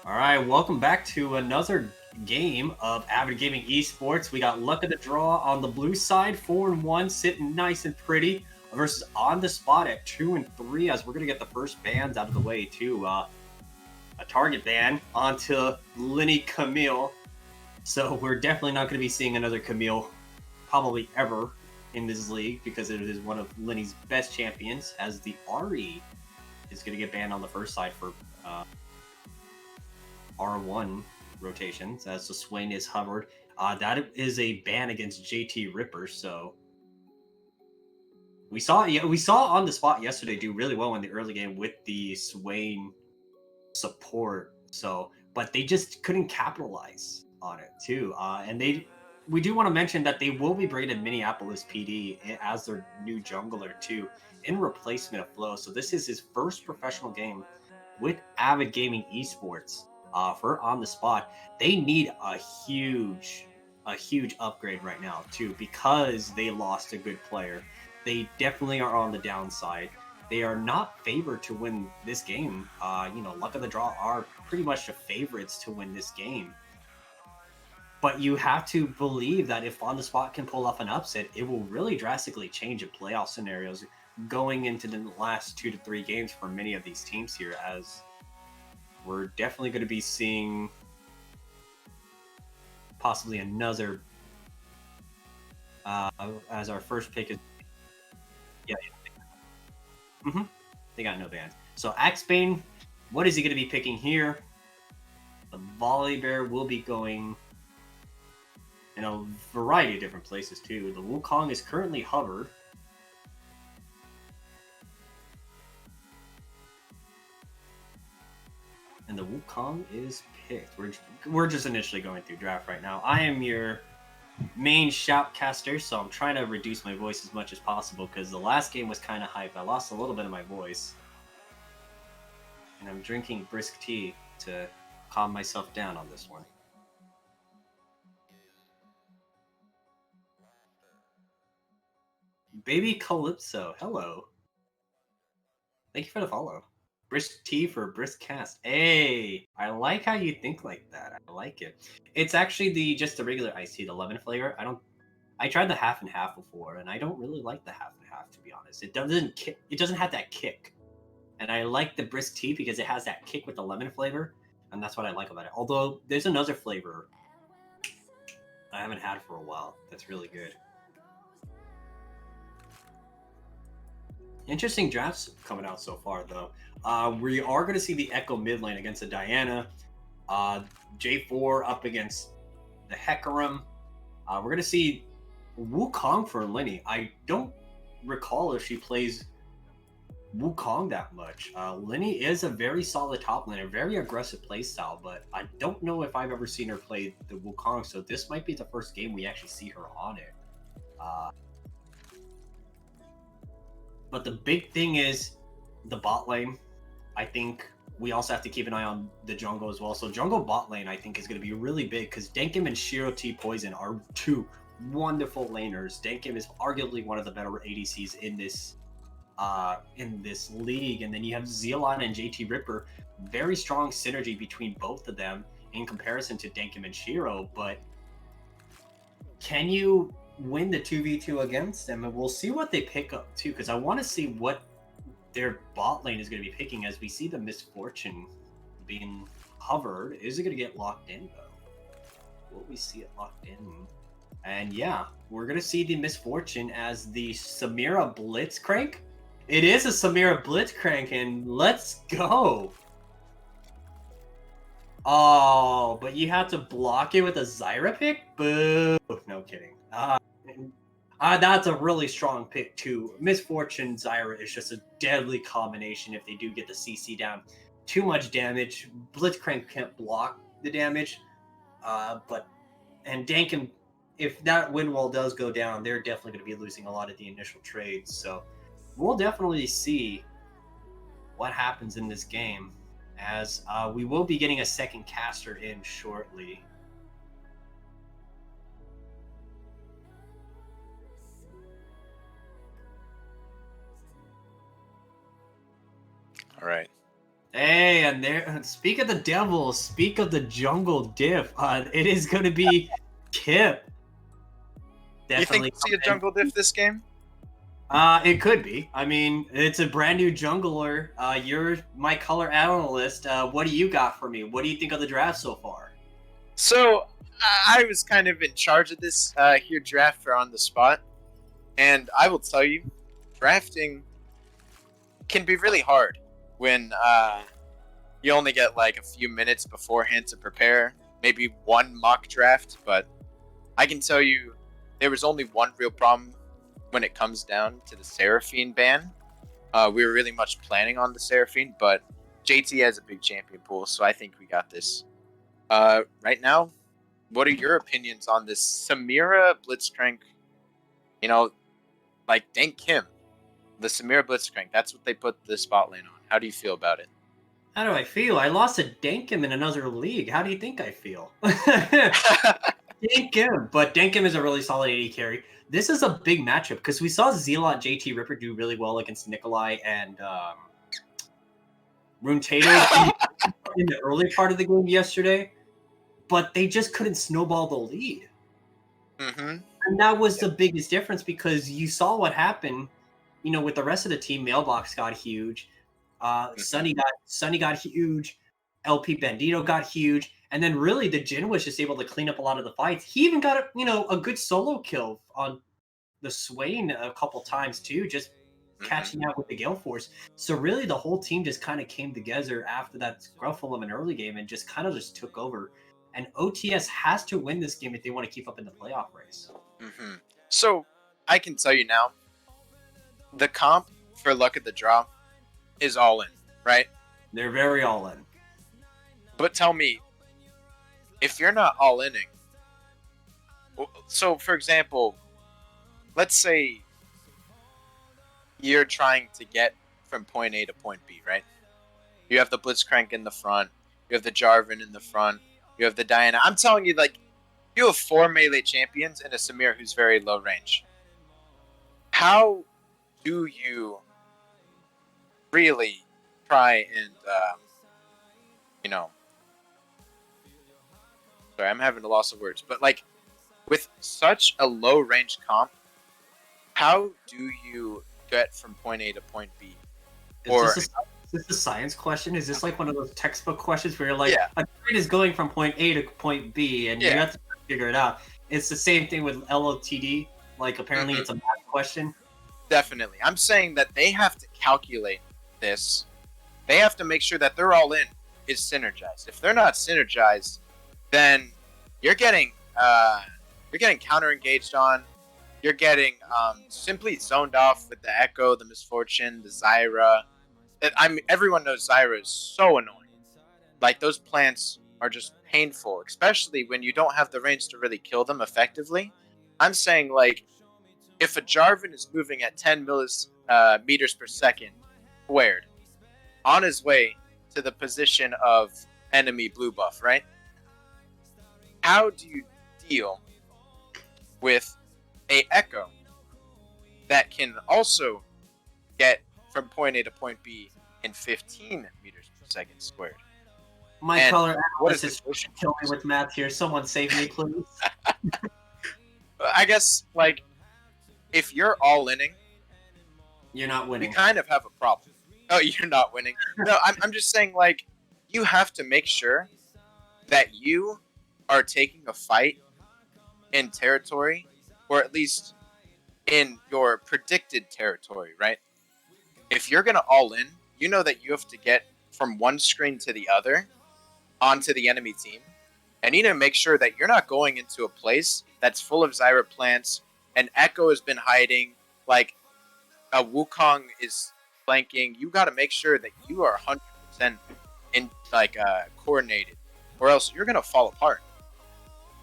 All right, welcome back to another game of Avid Gaming Esports. We got luck of the draw on the blue side, 4-1, sitting nice and pretty, versus on the spot at 2-3. As we're gonna get the first bans out of the way too. A target ban onto Lenny Camille. So we're definitely not going to be seeing another Camille, probably ever, in this league because it is one of Lenny's best champions. As the Ari is going to get banned on the first side for R1 rotations, as the Swain is hovered. That is a ban against JT Ripper. So we saw on the spot yesterday do really well in the early game with the Swain support. So, but they just couldn't capitalize on it too. We do want to mention that they will be bringing in Minneapolis PD as their new jungler too, in replacement of Flow. So this is his first professional game with Avid Gaming Esports. For on the spot, they need a huge upgrade right now too, because they lost a good player. They definitely are on the downside. They are not favored to win this game. Luck of the draw are pretty much the favorites to win this game. But you have to believe that if on the spot can pull off an upset, it will really drastically change the playoff scenarios going into the last 2 to 3 games for many of these teams here, as we're definitely going to be seeing possibly another as our first pick is they got no bans. So Axbane, what is he going to be picking here? The Volley Bear will be going in a variety of different places too. The Wukong is currently hovered. And the Wukong is picked. We're just initially going through draft right now. I am your main shoutcaster, so I'm trying to reduce my voice as much as possible because the last game was kind of hype. I lost a little bit of my voice. And I'm drinking brisk tea to calm myself down on this one. Baby Calypso, hello. Thank you for the follow. Brisk tea for a brisk cast. Hey, I like how you think like that. I like it. It's actually just the regular iced tea, the lemon flavor. I tried the half and half before, and I don't really like the half and half, to be honest. It doesn't have that kick. And I like the brisk tea because it has that kick with the lemon flavor, and that's what I like about it. Although there's another flavor I haven't had for a while that's really good. Interesting drafts coming out so far, though. We are going to see the Echo mid lane against the Diana. J4 up against the Hecarim. We're going to see Wukong for Lenny. I don't recall if she plays Wukong that much. Lenny is a very solid top laner, very aggressive playstyle, but I don't know if I've ever seen her play the Wukong, so this might be the first game we actually see her on it. But the big thing is the bot lane. I think we also have to keep an eye on the jungle as well. So jungle bot lane, I think, is going to be really big because Denkim and Shiro T Poison are two wonderful laners. Denkim is arguably one of the better ADCs in this league, and then you have Zealon and JT Ripper. Very strong synergy between both of them in comparison to Denkim and Shiro. But can you win the 2v2 against them? And we'll see what they pick up too, because I want to see what their bot lane is going to be picking, as we see the Misfortune being hovered. Is it going to get locked in though? Will we see it locked in? And yeah, we're going to see the Misfortune as the Samira Blitzcrank. It is a Samira Blitzcrank, and let's go. Oh, but you have to block it with a Zyra pick? Boo. No kidding. That's a really strong pick too. Misfortune Zyra is just a deadly combination if they do get the CC down. Too much damage. Blitzcrank can't block the damage. And Dankin, if that win wall does go down, they're definitely going to be losing a lot of the initial trades. So we'll definitely see what happens in this game, as we will be getting a second caster in shortly. All right. Hey, and there. Speak of the devil. Speak of the jungle diff. It is going to be Kip. You think Definitely. we'll see a jungle diff this game? It could be. I mean, it's a brand new jungler. You're my color analyst. What do you got for me? What do you think of the draft so far? So I was kind of in charge of this here draft for on the spot, and I will tell you, drafting can be really hard when you only get like a few minutes beforehand to prepare. Maybe one mock draft, but I can tell you there was only one real problem when it comes down to the Seraphine ban. We were really much planning on the Seraphine, but JT has a big champion pool, so I think we got this. Right now, what are your opinions on this Samira Blitzcrank? You know, like Dank Kim, the Samira Blitzcrank. That's what they put the spotlight on. How do you feel about it? How do I feel? I lost to Dankim in another league. How do you think I feel? Dankim, but Dankim is a really solid AD carry. This is a big matchup because we saw Zealot JT Ripper do really well against Nikolai and Rune Tato in the early part of the game yesterday, but they just couldn't snowball the lead. Mm-hmm. And that was the biggest difference because you saw what happened, with the rest of the team. Mailbox got huge. Sunny got huge. LP Bandito got huge. And then really the Jin was just able to clean up a lot of the fights. He even got a good solo kill on the Swain a couple times too, just catching out with the Gale Force. So really the whole team just kind of came together after that scruffle of an early game and just kind of just took over. And OTS has to win this game if they want to keep up in the playoff race. Mm-hmm. So I can tell you now, the comp for Luck of the Draw is all in, right? They're very all in. But tell me, if you're not all inning, so for example, let's say you're trying to get from point A to point B, right? You have the Blitzcrank in the front, you have the Jarvan in the front, you have the Diana. I'm telling you, like, you have 4 melee champions and a Samir who's very low range. How do you really try and, sorry, I'm having a loss of words, but like with such a low range comp, how do you get from point A to point B? Is this a science question? Is this like one of those textbook questions where you're like, a train is going from point A to point B and you have to figure it out? It's the same thing with LOTD. Like apparently it's a math question. Definitely. I'm saying that they have to calculate this. They have to make sure that they're all in is synergized. If they're not synergized, then you're getting counter engaged on. You're getting simply zoned off with the Echo, the Misfortune, the Zyra. Everyone knows Zyra is so annoying. Like those plants are just painful, especially when you don't have the range to really kill them effectively. I'm saying like if a Jarvan is moving at 10 meters per second squared on his way to the position of enemy blue buff, right? How do you deal with a Echo that can also get from point A to point B in 15 meters per second squared? My color analyst is killing me with math here. Someone save me, please. I guess, like, if you're all inning, you're not winning. You kind of have a problem. Oh, you're not winning. No, I'm just saying, like, you have to make sure that you are taking a fight in territory, or at least in your predicted territory, right? If you're going to all in, you know that you have to get from one screen to the other onto the enemy team. And you need to make sure that you're not going into a place that's full of Zyra plants, and Echo has been hiding, like a Wukong is flanking. You got to make sure that you are 100% in coordinated, or else you're going to fall apart.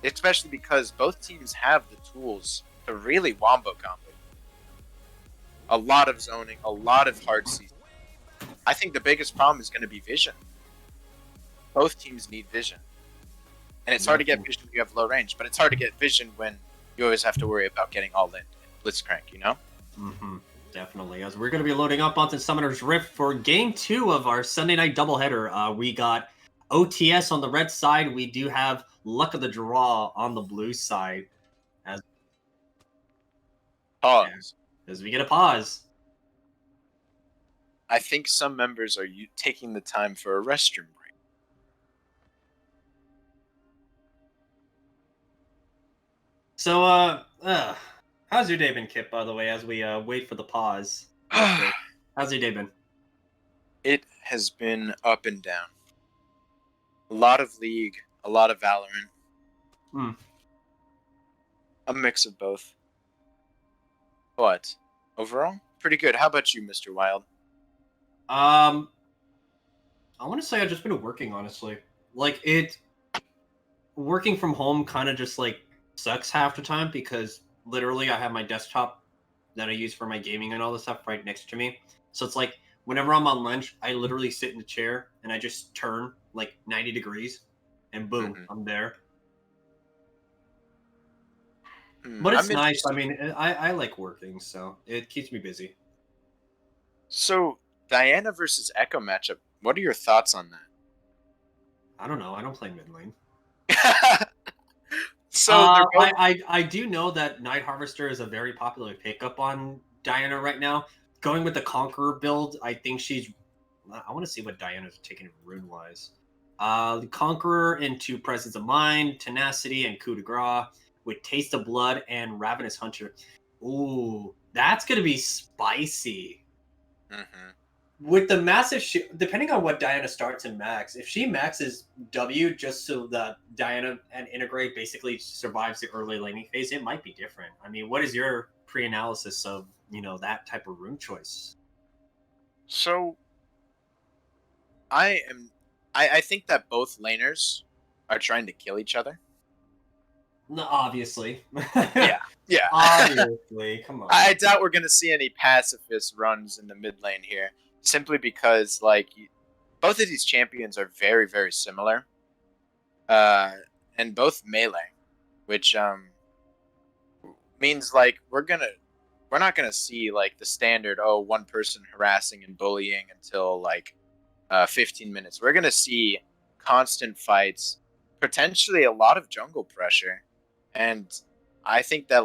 Especially because both teams have the tools to really wombo combo. A lot of zoning, a lot of hard season. I think the biggest problem is going to be vision. Both teams need vision. And it's hard to get vision when you have low range, but it's hard to get vision when you always have to worry about getting all in. Blitzcrank, you know? Mm-hmm. Definitely, as we're going to be loading up onto Summoner's Rift for Game 2 of our Sunday night doubleheader. We got OTS on the red side. We do have Luck of the Draw on the blue side. As, Pause. as we get a pause. I think some members are taking the time for a restroom break. So, how's your day been, Kip, by the way, as we wait for the pause? How's your day been? It has been up and down. A lot of League, a lot of Valorant. A mix of both. But overall, pretty good. How about you, Mr. Wild? I want to say I've just been working, honestly. Like, working from home kind of just, like, sucks half the time because literally I have my desktop that I use for my gaming and all this stuff right next to me. So it's like, whenever I'm on lunch, I literally sit in the chair and I just turn, like, 90 degrees and boom, I'm there. But it's nice. I mean, I like working, so it keeps me busy. So, Diana versus Echo matchup. What are your thoughts on that? I don't know. I don't play mid lane. So I do know that Night Harvester is a very popular pickup on Diana right now. Going with the Conqueror build, I think she's. I want to see what Diana's taking rune wise. The Conqueror into Presence of Mind, Tenacity, and Coup de Grace with Taste of Blood and Ravenous Hunter. Ooh, that's gonna be spicy. With the massive depending on what Diana starts in max, if she maxes W just so that Diana and Integrate basically survives the early laning phase, it might be different. I mean, what is your pre-analysis of that type of rune choice? So I think that both laners are trying to kill each other. No, obviously. Yeah. Obviously, come on. I doubt we're gonna see any pacifist runs in the mid lane here, simply because both of these champions are very, very similar, and both melee, which means we're not gonna see the standard one person harassing and bullying until 15 minutes. We're gonna see constant fights, potentially a lot of jungle pressure, and I think that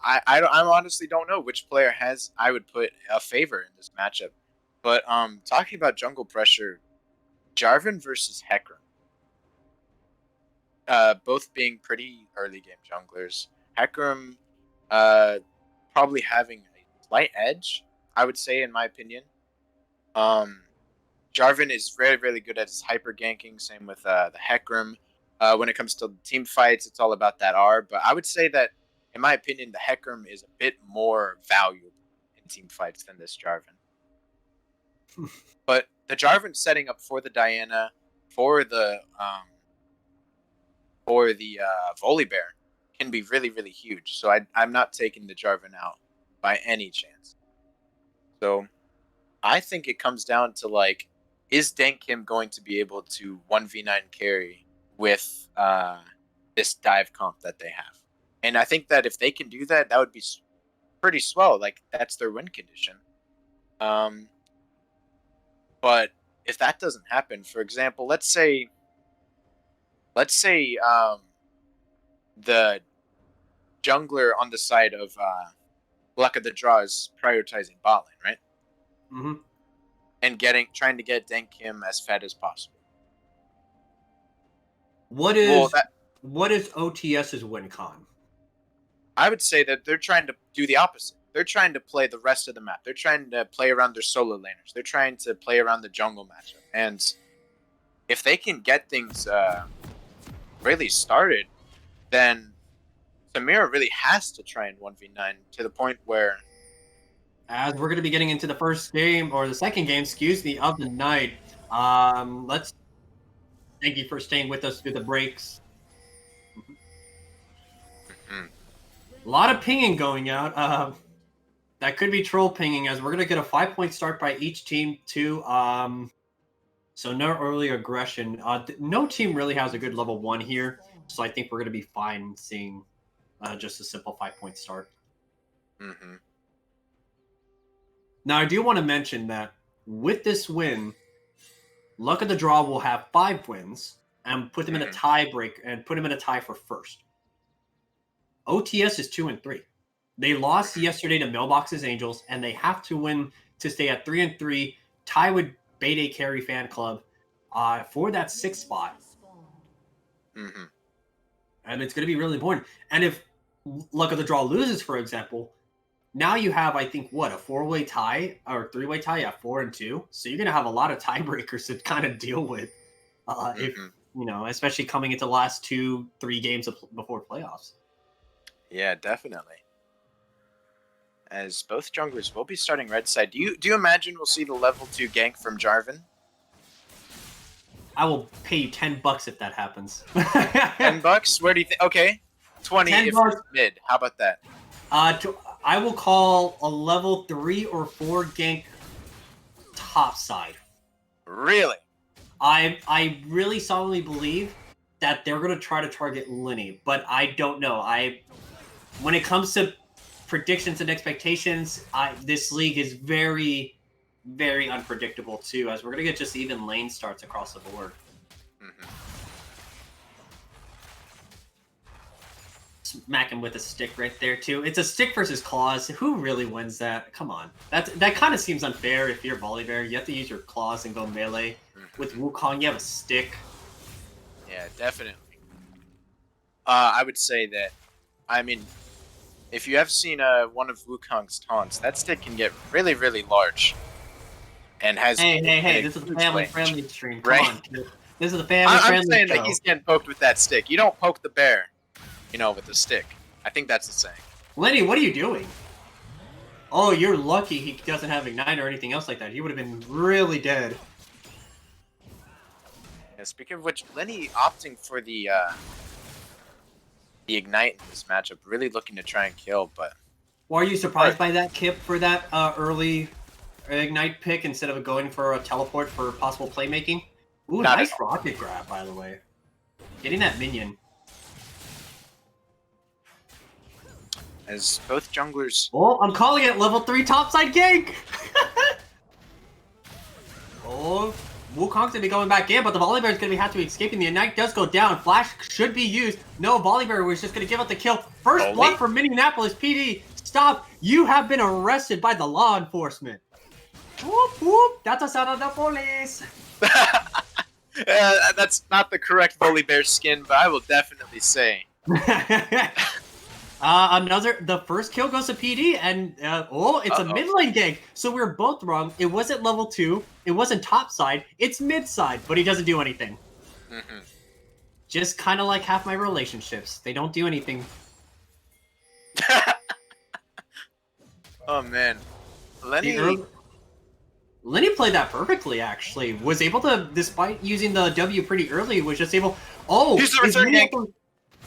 I honestly don't know which player I would put a favor in this matchup. But talking about jungle pressure, Jarvan versus Hecarim. Both being pretty early game junglers. Hecarim probably having a slight edge, I would say, in my opinion. Jarvan is very, very good at his hyper ganking. Same with the Hecarim. When it comes to team fights, it's all about that R. But I would say that, in my opinion, the Hecarim is a bit more valuable in team fights than this Jarvan. But the Jarvan setting up for the Diana, for the Volibear can be really, really huge. So I'm not taking the Jarvan out by any chance. So I think it comes down to is Denkim going to be able to 1v9 carry with this dive comp that they have? And I think that if they can do that, that would be pretty swell. That's their win condition. But if that doesn't happen, for example, let's say the jungler on the side of Luck of the Draw is prioritizing bot lane, right? Mm-hmm. And trying to get Denkim as fed as possible. What is OTS's win con? I would say that they're trying to do the opposite. They're trying to play the rest of the map. They're trying to play around their solo laners. They're trying to play around the jungle matchup. And if they can get things really started, then Samira really has to try and 1v9 to the point where... As we're going to be getting into the first game, or the second game, excuse me, of the night, let's thank you for staying with us through the breaks. A lot of pinging going out. That could be troll pinging, as we're going to get a 5-point start by each team, too. So no early aggression. No team really has a good level 1 here, so I think we're going to be fine seeing just a simple 5-point start. Now, I do want to mention that with this win, Luck of the Draw will have 5 wins and put them in a tie break and put them in a tie for first. OTS is 2-3. They lost yesterday to Mailbox's Angels, and they have to win to stay at 3-3, tie with Bayday Carry Fan Club for that 6th spot. Mm-hmm. And it's going to be really important. And if Luck of the Draw loses, for example, now you have, I think, what, a 4-way tie or 3-way tie? Yeah, 4-2. So you're going to have a lot of tiebreakers to kind of deal with if, you know, especially coming into the last 2-3 games before playoffs. Yeah, definitely. As both junglers will be starting red side, do you imagine we'll see the level 2 gank from Jarvan? I will pay you $10 if that happens. $10? Where do you think? Okay, 20 if it's mid. How about that? I will call a level 3 or 4 gank top side. Really? I really solemnly believe that they're going to try to target Lenny, but I don't know. When it comes to predictions and expectations, this league is very, very unpredictable too, as we're going to get just even lane starts across the board. Smack him with a stick right there too. It's a stick versus claws. Who really wins that? Come on. That kind of seems unfair if you're Volibear. You have to use your claws and go melee. With Wukong, you have a stick. Yeah, definitely. I would say that, I mean, if you have seen one of Wukong's taunts, that stick can get really, really large. And has Hey, this is a family-friendly stream. Come right? on, kid. This is a family-friendly I'm saying show. that he's getting poked with that stick. You don't poke the bear, you know, with the stick. I think that's the saying. Lenny, what are you doing? Oh, you're lucky he doesn't have Ignite or anything else like that. He would have been really dead. Yeah, speaking of which, Lenny opting for the Ignite in this matchup, really looking to try and kill, but... Well, are you surprised by that, Kip, for that early Ignite pick instead of going for a teleport for possible playmaking? Ooh, nice rocket grab, by the way. Getting that minion. As both junglers... Oh, I'm calling it level 3 topside gank! Oh, Wukong's going to be going back in, but the Volibear is going to have to be escaping. The Ignite does go down. Flash should be used. No, Volibear was just going to give up the kill. First blood for Minneapolis PD. Stop. You have been arrested by the law enforcement. Whoop, whoop. That's a sound of the police. That's not the correct Volibear skin, but I will definitely say. The first kill goes to PD, and it's a mid lane gank. So we were both wrong. It wasn't level 2. It wasn't top side. It's mid side, but he doesn't do anything. Just kind of like half my relationships. They don't do anything. Oh man, Lenny played that perfectly. Actually, was able to, despite using the W pretty early, was just able. Oh, here's the return gank.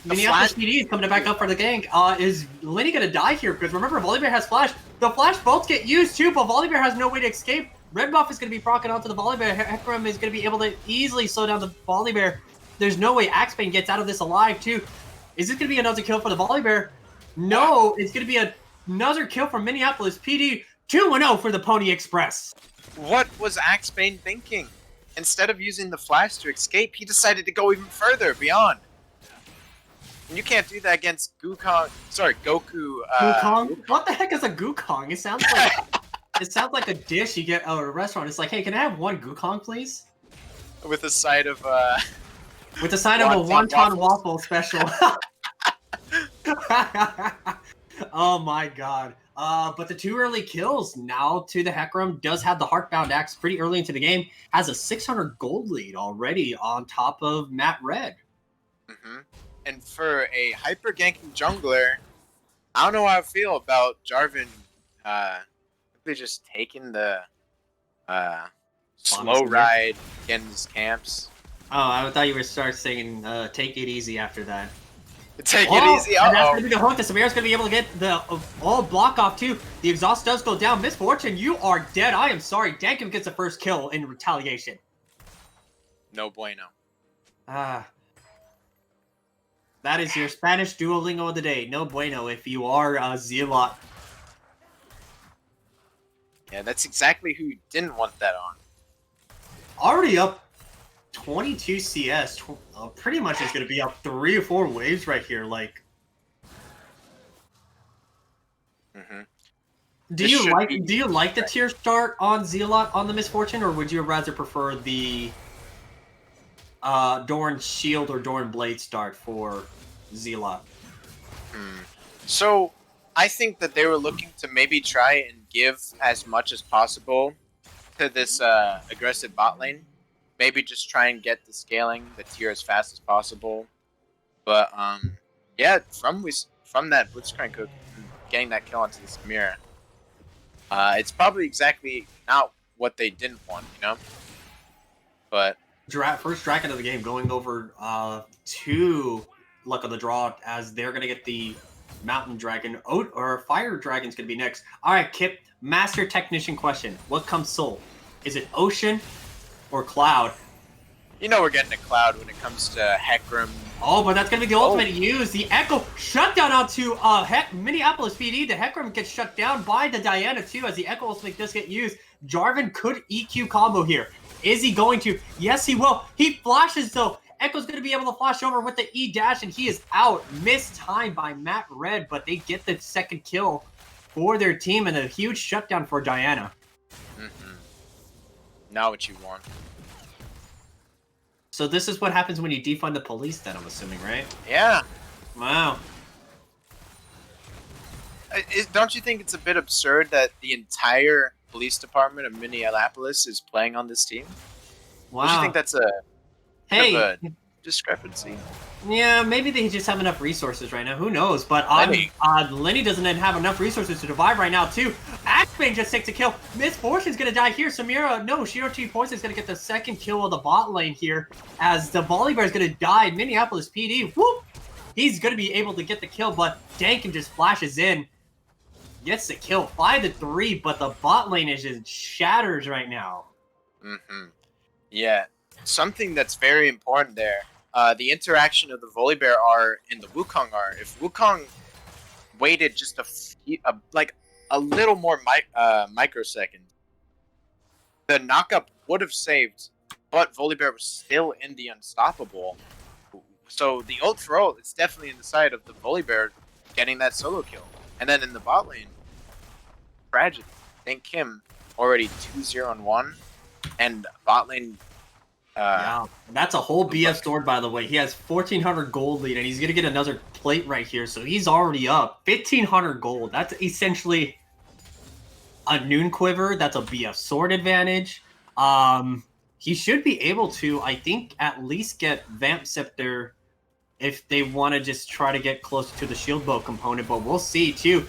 Minneapolis PD is coming back up for the gank. Is Lenny gonna die here? Because remember, Volibear has flash. The flash bolts get used too, but Volibear has no way to escape. Red buff is gonna be proccing onto the Volibear. Hecarim is gonna be able to easily slow down the Volibear. There's no way Axebane gets out of this alive too. Is this gonna be another kill for the Volibear? No, it's gonna be another kill from Minneapolis PD. 2-0 for the Pony Express. What was Axebane thinking? Instead of using the flash to escape, he decided to go even further beyond. And you can't do that against Goku. Gukong? What the heck is a Gukong? It sounds like it sounds like a dish you get at a restaurant. It's like, hey, can I have one Gukong, please? With a side of with the side of a wonton waffle special. Oh my god. But the 2 early kills now to the Hecarim does have the Heartbound Axe pretty early into the game. Has a 600 gold lead already on top of Matt Red. And for a hyper ganking jungler, I don't know how I feel about Jarvan simply just taking the slow ride in his camps. Oh, I thought you were start singing "Take It Easy" after that. Take it easy. And that's gonna be the hook. The Samira's gonna be able to get the all block off too. The exhaust does go down. Misfortune, you are dead. I am sorry. Dankum gets the first kill in retaliation. No bueno. That is your Spanish Duolingo of the day. No bueno if you are a zealot. Yeah, that's exactly who you didn't want that on. Already up 22 CS. Pretty much is going to be up 3 or 4 waves right here. Like, do you like the tier start on Zealot on the Misfortune, or would you rather prefer the Dorn Shield or Dorn Blade start for Zealot? So I think that they were looking to maybe try and give as much as possible to this aggressive bot lane. Maybe just try and get the scaling the tier as fast as possible. But yeah, from that Blitzcrank hook, getting that kill onto the Samira, it's probably exactly not what they didn't want, you know. But First Dragon of the game going over to Luck of the Draw, as they're gonna get the Mountain Dragon or Fire Dragon's gonna be next. All right, Kip, Master Technician question: what comes Soul? Is it Ocean or Cloud? You know we're getting a Cloud when it comes to Hecarim. Oh, but that's gonna be the ultimate use. The Echo shutdown onto Minneapolis PD. The Hecarim gets shut down by the Diana too, as the Echo ultimate does get used. Jarvan could EQ combo here. Is he going to? Yes, he will. He flashes though. Echo's going to be able to flash over with the E dash, and he is out. Missed time by Matt Red, but they get the second kill for their team, and a huge shutdown for Diana. Now what you want. So this is what happens when you defund the police then, I'm assuming, right? Yeah. Wow. Don't you think it's a bit absurd that the entire police department of Minneapolis is playing on this team? Wow. Don't you think that's a a discrepancy? Yeah, maybe they just have enough resources right now. Who knows? But Lenny doesn't have enough resources to divide right now, too. Axbane just takes a kill. Misfortune's going to die here. Samira, no, Shiro T Poison's going to get the second kill of the bot lane here, as the Volibear is going to die. Minneapolis PD, whoop! He's going to be able to get the kill, but Dankin just flashes in. Gets the kill, 5-3, but the bot lane is just shatters right now. Yeah, something that's very important there. The interaction of the Volibear are and the Wukong are. If Wukong waited just a little more microsecond, the knockup would have saved, but Volibear was still in the unstoppable. So the ult for ult, it's definitely in the side of the Volibear getting that solo kill. And then in the bot lane, tragedy. Thank Kim already 2-0-1, and bot lane. Yeah, that's a whole BF sword, by the way. He has 1,400 gold lead, and he's gonna get another plate right here, so he's already up 1,500 gold. That's essentially a Noon Quiver. That's a BF sword advantage. He should be able to, I think, at least get Vamp Scepter if they want to just try to get closer to the shield bow component, but we'll see too.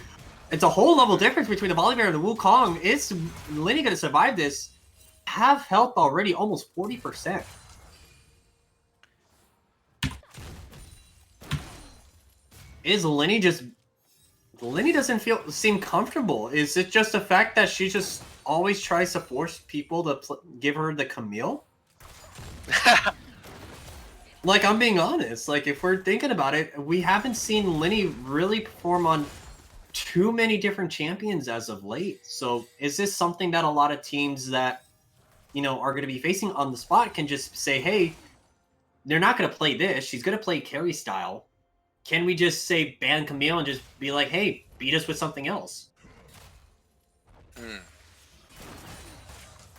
It's a whole level difference between the Volibear and the Wukong. Is Lenny going to survive this? Have health already, almost 40%. Is Lenny just... Lenny doesn't seem comfortable. Is it just the fact that she just always tries to force people to give her the Camille? Like, I'm being honest. Like, if we're thinking about it, we haven't seen Lenny really perform on too many different champions as of late. So is this something that a lot of teams that, you know, are going to be facing on the spot can just say, hey, they're not going to play this. She's going to play carry style. Can we just say ban Camille and just be like, hey, beat us with something else?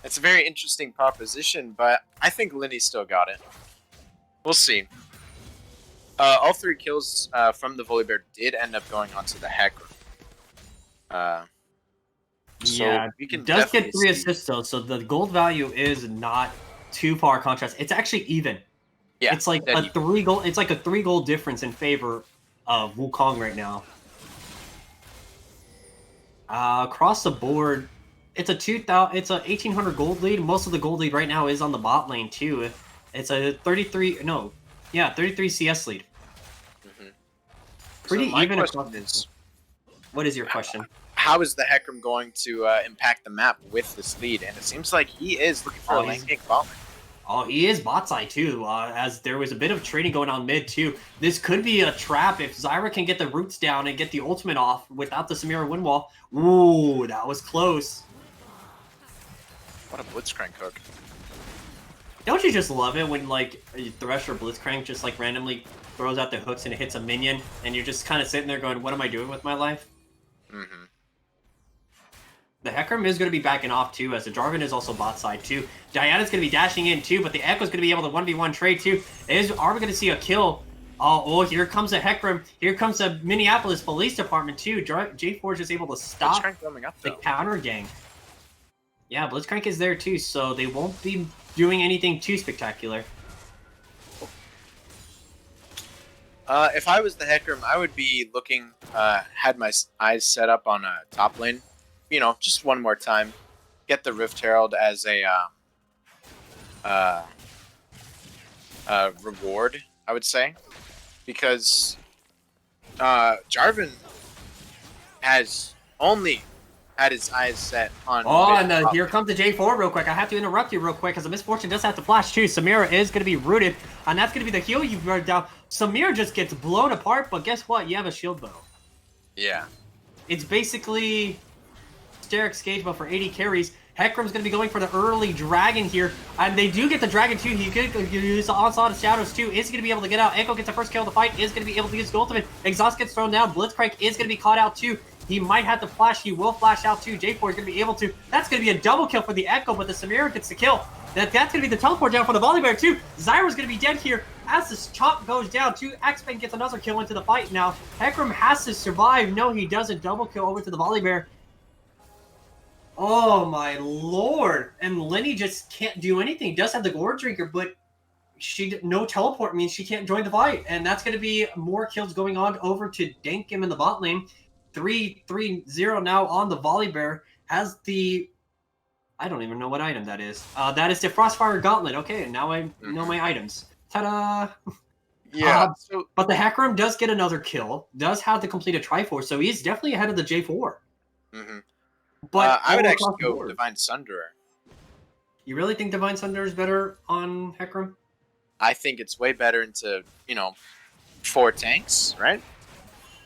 It's a very interesting proposition, but I think Lenny still got it. We'll see. All 3 kills from the Volibear did end up going onto the Hecarim. So yeah, we can does get 3 assists though, so the gold value is not too far contrast. It's actually even. Yeah, it's like a 3 gold. It's like a 3 gold difference in favor of Wukong right now. Across the board, it's a 1,800 gold lead. Most of the gold lead right now is on the bot lane too. It's a 33 CS lead. Pretty so even across. What is your question? How is the Hecarim going to impact the map with this lead? And it seems like he is looking for a lane gank bot lane. Oh, he is bot side too, as there was a bit of trading going on mid too. This could be a trap if Zyra can get the roots down and get the ultimate off without the Samira win wall. Ooh, that was close. What a blitzcrank hook. Don't you just love it when like Thresh or Blitzcrank just like randomly throws out the hooks and it hits a minion, and you're just kind of sitting there going, "What am I doing with my life?" Mm-hmm. The Hecarim is going to be backing off too, as the Jarvan is also bot side too. Diana's going to be dashing in too, but the Echo's going to be able to 1v1 trade too. Are we going to see a kill? Oh, here comes a Hecarim. Here comes a Minneapolis Police Department too. J4 is able to stop the counter gang. Yeah, Blitzcrank is there too, so they won't be doing anything too spectacular. If I was the Hecarim, I would be looking, had my eyes set up on a top lane. You know, just one more time. Get the Rift Herald as a reward, I would say. Because Jarvan has only had his eyes set on... Oh, and here comes the J4 real quick. I have to interrupt you real quick because the Misfortune does have to flash too. Samira is going to be rooted, and that's going to be the heal you've brought down. Samira just gets blown apart, but guess what? You have a shield bow. Yeah. It's basically Sterak's Gage, but for 80 carries. Hecarim's going to be going for the early Dragon here, and they do get the Dragon too. He could use the Onslaught of Shadows too. Is going to be able to get out. Echo gets the first kill of the fight. Is going to be able to use the ultimate. Exhaust gets thrown down. Blitzcrank is going to be caught out too. He might have to flash. He will flash out too. J4 is going to be able to. That's going to be a double kill for the Echo, but the Samira gets the kill. That's going to be the teleport down for the Volibear too. Zyra's going to be dead here as this chop goes down too. X-Men gets another kill into the fight now. Hecarim has to survive. No, he doesn't. Double kill over to the Volibear. Oh my lord. And Lenny just can't do anything. Does have the Gourd Drinker, but no teleport means she can't join the fight. And that's going to be more kills going on over to Dankim in the bot lane. 3-3-0 now on the Volibear. Has the... I don't even know what item that is. That is the Frostfire Gauntlet. Okay, now I know my items. Ta-da! Yeah. But the Hecarim does get another kill. Does have to complete a Triforce, so he's definitely ahead of the J4. Mm-hmm. But I would actually go Divine Sunderer. You really think Divine Sunderer is better on Hecarim? I think it's way better into, 4 tanks, right?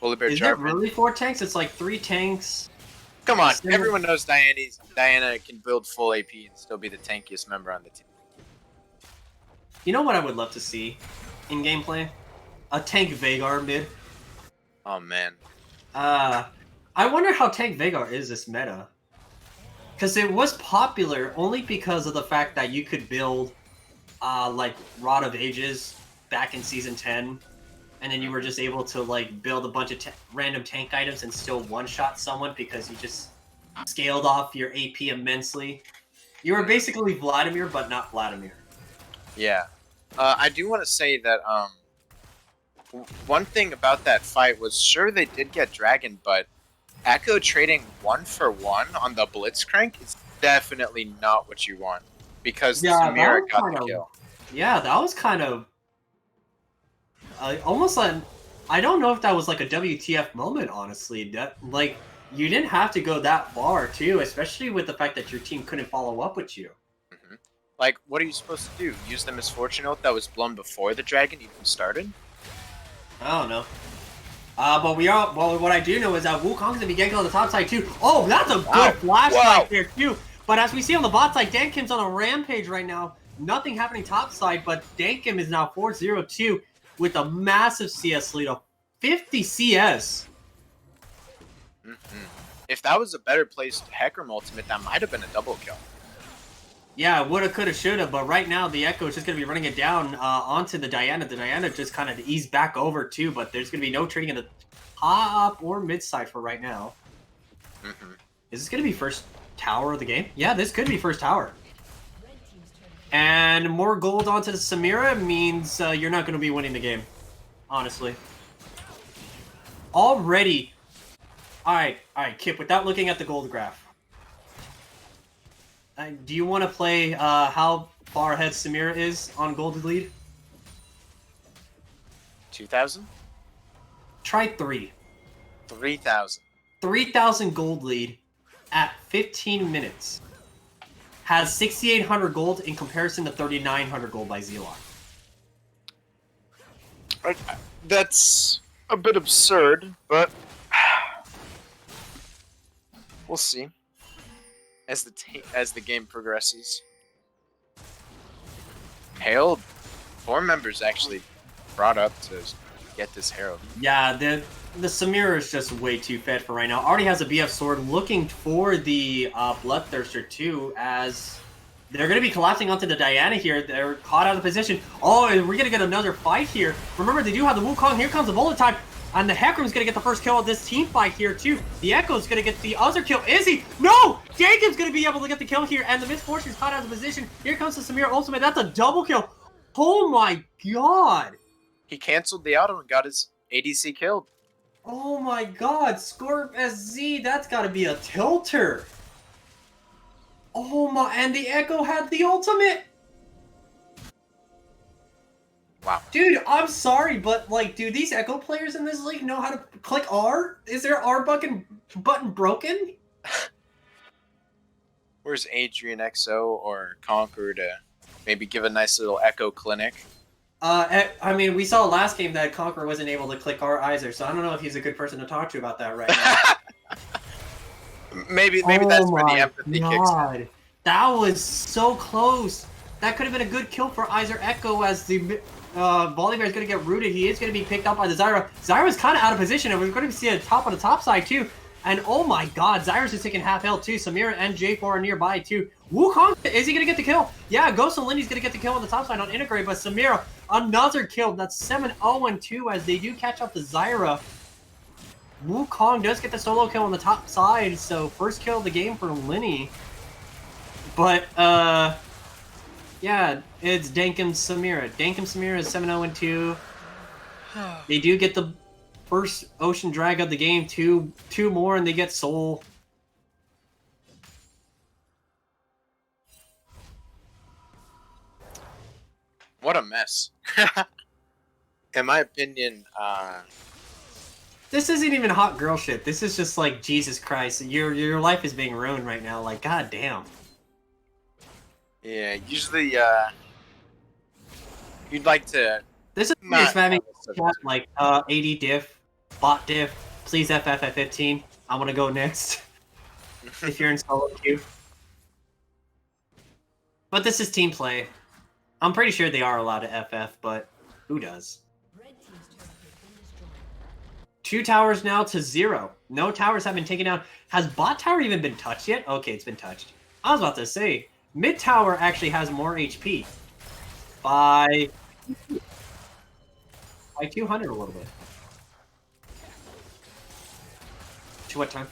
Is it really 4 tanks? It's like 3 tanks. Come on, everyone knows Diana can build full AP and still be the tankiest member on the team. You know what I would love to see in gameplay? A tank Veigar mid. Oh man. I wonder how tank Veigar is this meta. Because it was popular only because of the fact that you could build like Rod of Ages back in Season 10. And then you were just able to like build a bunch of random tank items and still one-shot someone because you just scaled off your AP immensely. You were basically Vladimir, but not Vladimir. Yeah. I do want to say that one thing about that fight was, sure, they did get Dragon, but Echo trading 1-for-1 on the Blitzcrank is definitely not what you want. Because Samira got the kill. Yeah, that was kind of... almost like, I don't know if that was like a WTF moment, honestly. That, like, you didn't have to go that far, too, especially with the fact that your team couldn't follow up with you. Mm-hmm. Like, what are you supposed to do? Use the Misfortune Oath that was blown before the Dragon even started? I don't know. But what I do know is that Wukong's gonna be ganking on the top side, too. Oh, that's a good flashlight there, too. But as we see on the bot side, Dankim's on a rampage right now. Nothing happening top side, but Dankim is now 4-0-2. With a massive CS lead of 50 CS. Mm-hmm. If that was a better placed Hecarim ultimate, that might have been a double kill. Yeah, woulda, coulda, shoulda, but right now the Echo is just going to be running it down onto the Diana. The Diana just kind of eased back over too, but there's going to be no trading in the top or mid side for right now. Mm-hmm. Is this going to be first tower of the game? Yeah, this could be first tower. And more gold onto the Samira means you're not going to be winning the game, honestly. Already. All right, Kip, without looking at the gold graph. Do you want to play how far ahead Samira is on gold lead? 2,000? Try 3. 3,000. 3,000 gold lead at 15 minutes. Has 6,800 gold in comparison to 3,900 gold by Zelot. That's a bit absurd, but we'll see. as the game progresses. Herald, 4 members actually brought up to get this Herald. Yeah, the Samira is just way too fed for right now. Already has a BF sword, looking for the Bloodthirster too, as they're going to be collapsing onto the Diana here. They're caught out of position. Oh, and we're going to get another fight here. Remember, they do have the Wukong. Here comes the bullet time. And the Hecarim's going to get the first kill of this team fight here, too. The Echo's going to get the other kill. Is he? No! Jacob's going to be able to get the kill here. And the Misfortune's caught out of position. Here comes the Samira ultimate. That's a double kill. Oh, my God. He canceled the auto and got his ADC killed. Oh, my God. Scorp SZ, that's got to be a tilter. Oh, my. And the Echo had the ultimate. Wow. Dude, I'm sorry, but, like, do these Echo players in this league know how to click R? Is their R button broken? Where's Adrian XO or Conqueror to maybe give a nice little Echo clinic? I mean, we saw last game that Conqueror wasn't able to click R either, so I don't know if he's a good person to talk to about that right now. maybe that's where the empathy kicks in. That was so close. That could have been a good kill for Iser Echo as the Volibear is going to get rooted. He is going to be picked up by the Zyra. Zyra's kind of out of position, and we're going to see a top on the top side, too. And oh my god, Zyra's just taking half health, too. Samira and J4 are nearby, too. Wukong, is he going to get the kill? Yeah, Ghost and Lindy's going to get the kill on the top side on Integrate, but Samira, another kill. That's 7-0-2 as they do catch up to Zyra. Wukong does get the solo kill on the top side, so first kill of the game for Linny. But, yeah, it's Dankum Samira. Dankum Samira is 7-0-2. They do get the first Ocean Drag of the game. Two more, and they get Soul. What a mess. In my opinion, this isn't even hot girl shit. This is just like, Jesus Christ, your life is being ruined right now. Like, god damn. Yeah, usually, you'd like to... This is spamming like, AD diff, bot diff, please FF at 15. I want to go next. If you're in solo queue. But this is team play. I'm pretty sure they are allowed to FF, but who does? 2 towers now to 0. No towers have been taken down. Has bot tower even been touched yet? Okay, it's been touched. I was about to say, mid tower actually has more HP. By 200 a little bit. To what time?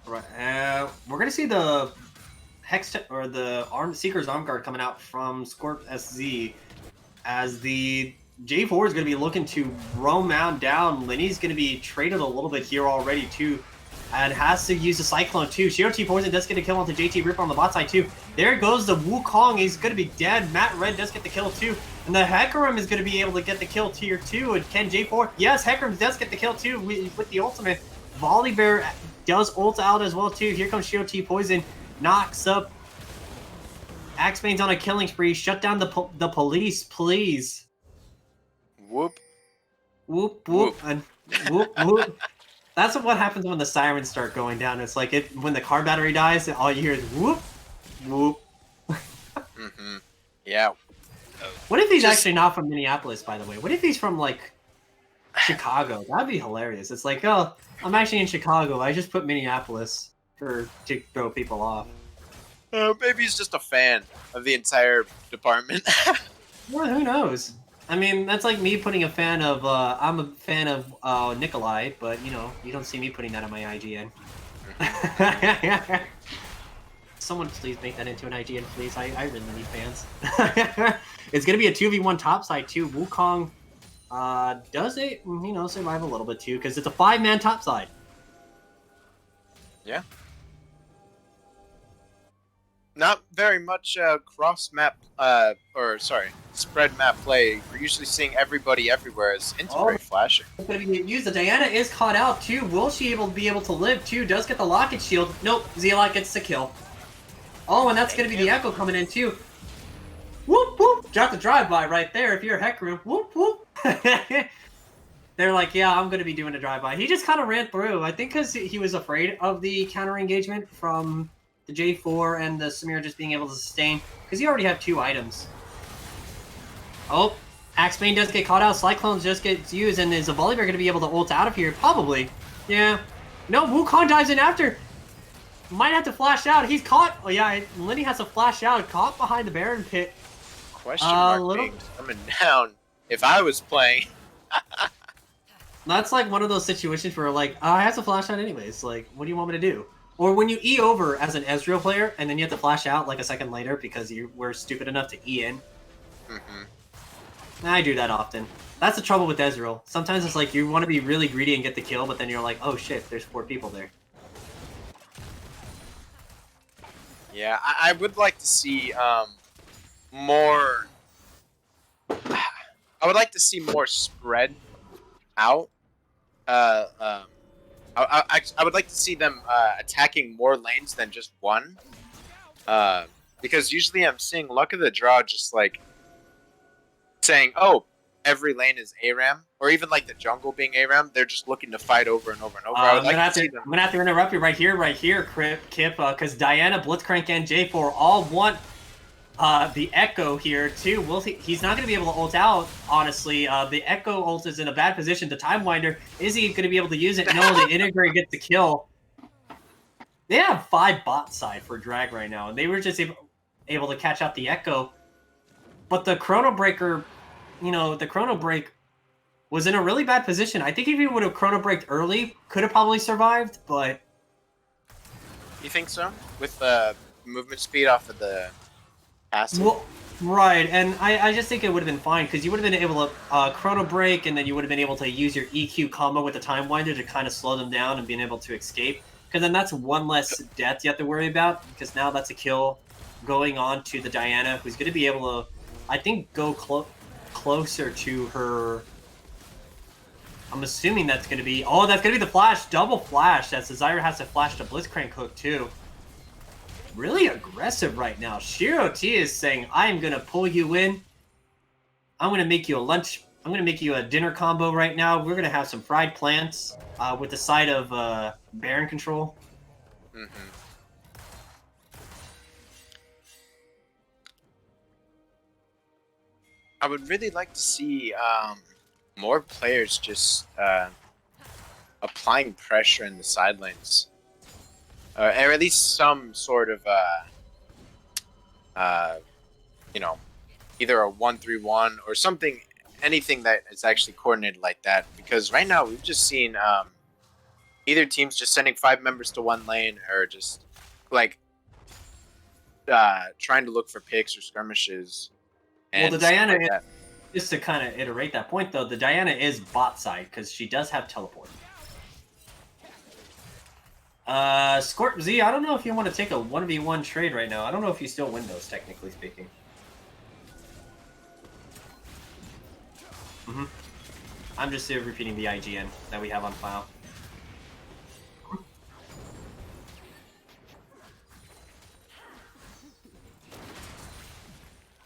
Right. We're gonna see the Hex or the Seeker's Arm Guard coming out from Scorp SZ, as the J4 is gonna be looking to roam out down. Linny's gonna be traded a little bit here already too, and has to use the Cyclone too. Shiro-T Poison does get a kill onto JT Ripper on the bot side too. There goes the Wukong. He's gonna be dead. Matt Red does get the kill too, and the Hecarim is gonna be able to get the kill tier 2. And can J4? Yes, Hecarim does get the kill too with the ultimate. Volibear does ult out as well too. Here comes Shiro-T Poison, knocks up Axebane's on a killing spree. Shut down the police, please. Whoop. Whoop, whoop, and whoop, whoop. That's what happens when the sirens start going down. It's like when the car battery dies, all you hear is whoop, whoop. Mm-hmm. Yeah. What if he's actually not from Minneapolis, by the way? What if he's from, like, Chicago? That'd be hilarious. It's like, oh, I'm actually in Chicago. I just put Minneapolis to throw people off. Maybe he's just a fan of the entire department. Well, who knows? I mean, that's like me putting a fan of, I'm a fan of Nikolai, but, you know, you don't see me putting that on my IGN. Someone please make that into an IGN, please. I really need fans. It's going to be a 2v1 topside, too. Wukong does it, you know, survive a little bit, too, because it's a 5-man topside. Yeah. Not very much cross-map, spread map play. We're usually seeing everybody everywhere as integrate flashing. It's going to be used. The Diana is caught out, too. Will she be able to live, too? Does get the Locket Shield. Nope, Zealot gets the kill. Oh, and that's going to be the Echo coming in, too. Drop the drive-by right there if you're a Hecarim. Whoop, whoop. They're like, yeah, I'm going to be doing a drive-by. He just kind of ran through. I think because he was afraid of the counter engagement from the J4 and the Samira just being able to sustain. Because he already have 2 items. Oh, Axebane does get caught out. Cyclones just gets used. And is a Volibear going to be able to ult out of here? Probably. Yeah. No, Wukong dives in after. Might have to flash out. He's caught. Oh, yeah. Lenny has to flash out. Caught behind the Baron pit. Question mark coming down. If I was playing... That's like one of those situations where like, oh, I have to flash out anyways. Like, what do you want me to do? Or when you E over as an Ezreal player and then you have to flash out like a second later because you were stupid enough to E in. I do that often. That's the trouble with Ezreal. Sometimes it's like you want to be really greedy and get the kill, but then you're like, oh shit, there's 4 people there. Yeah, I would like to see more... I would like to see more spread out. I would like to see them attacking more lanes than just one. Because usually I'm seeing Luck of the Draw just like saying, oh, every lane is ARAM, or even like the jungle being ARAM. They're just looking to fight over and over and over. I'm gonna have to interrupt you right here, Kip, because Diana, Blitzcrank, and J4 all want the Echo here too. We'll see. He's not going to be able to ult out, honestly. The Echo ult is in a bad position. The Time Winder, is he going to be able to use it? No, the Integrate gets the kill. They have 5 bot side for drag right now, and they were just able to catch out the Echo. But the Chrono Breaker, you know, the Chrono Break was in a really bad position. I think if he would have Chrono Breaked early, could have probably survived, but... You think so? With the movement speed off of the... passive? Well, right, and I just think it would have been fine, because you would have been able to Chrono Break, and then you would have been able to use your EQ combo with the Time Winder to kind of slow them down and being able to escape. Because then that's one less death you have to worry about, because now that's a kill going on to the Diana, who's going to be able to, I think, go closer to her... I'm assuming that's going to be... Oh, that's going to be the flash, double flash, as Zyra has to flash to Blitzcrank hook, too. Really aggressive right now. Shiro T is saying, I am going to pull you in. I'm going to make you a lunch. I'm going to make you a dinner combo right now. We're going to have some fried plants with the side of Baron control. I would really like to see more players just applying pressure in the side lanes. Or at least some sort of, you know, either a 1-3-1 or something, anything that is actually coordinated like that. Because right now we've just seen either teams just sending 5 members to one lane or just like trying to look for picks or skirmishes. Well, the Diana, like just to kind of iterate that point though, the Diana is bot side because she does have teleport. Scorp Z, I don't know if you want to take a 1v1 trade right now. I don't know if you still win those, technically speaking. I'm just repeating the IGN that we have on file.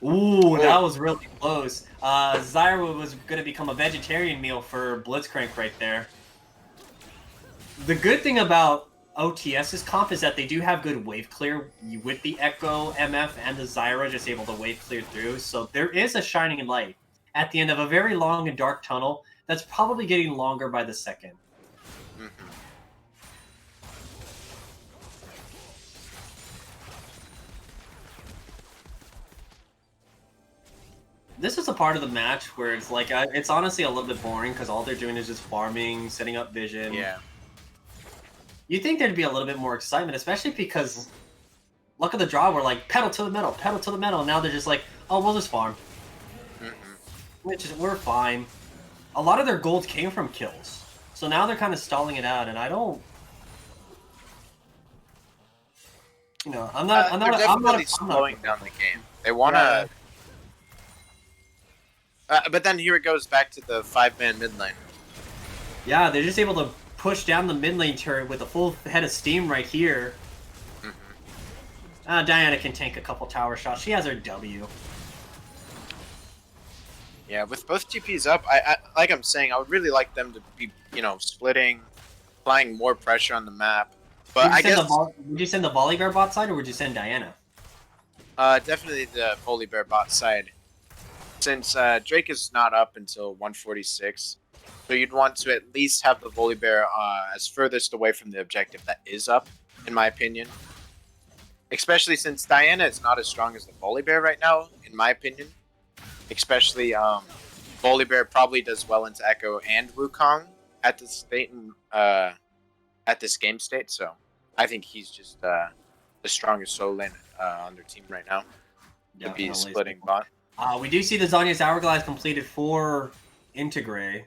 Ooh, that was really close. Zyra was going to become a vegetarian meal for Blitzcrank right there. The good thing about OTS's comp is that they do have good wave clear with the Echo, MF, and the Zyra just able to wave clear through. So there is a shining light at the end of a very long and dark tunnel that's probably getting longer by the second. This is a part of the match where it's like, it's honestly a little bit boring because all they're doing is just farming, setting up vision. Yeah. You'd think there'd be a little bit more excitement, especially because Luck of the Draw were like, pedal to the metal, pedal to the metal. And now they're just like, oh, we'll just farm. Which is, we're fine. A lot of their gold came from kills. So now they're kind of stalling it out, and I don't... You know, I'm not slowing down the game. They want to... but then here it goes back to the 5-man mid lane. Yeah, they're just able to push down the mid lane turret with a full head of steam right here. Mm-hmm. Diana can tank a couple tower shots. She has her W. Yeah, with both TPs up, I like I'm saying, I would really like them to be, splitting, applying more pressure on the map. But I guess Would you send the volley bear bot side or would you send Diana? definitely the Holy Bear bot side, since Drake is not up until 146. So you'd want to at least have the Volley Bear as furthest away from the objective that is up, in my opinion. Especially since Diana is not as strong as the Volley Bear right now, in my opinion. Especially Volley Bear probably does well into Echo and Wukong at this state at this game state. So I think he's just the strongest solo lane on their team right now. To be splitting bot. We do see the Zanya's Hourglass completed for Integre,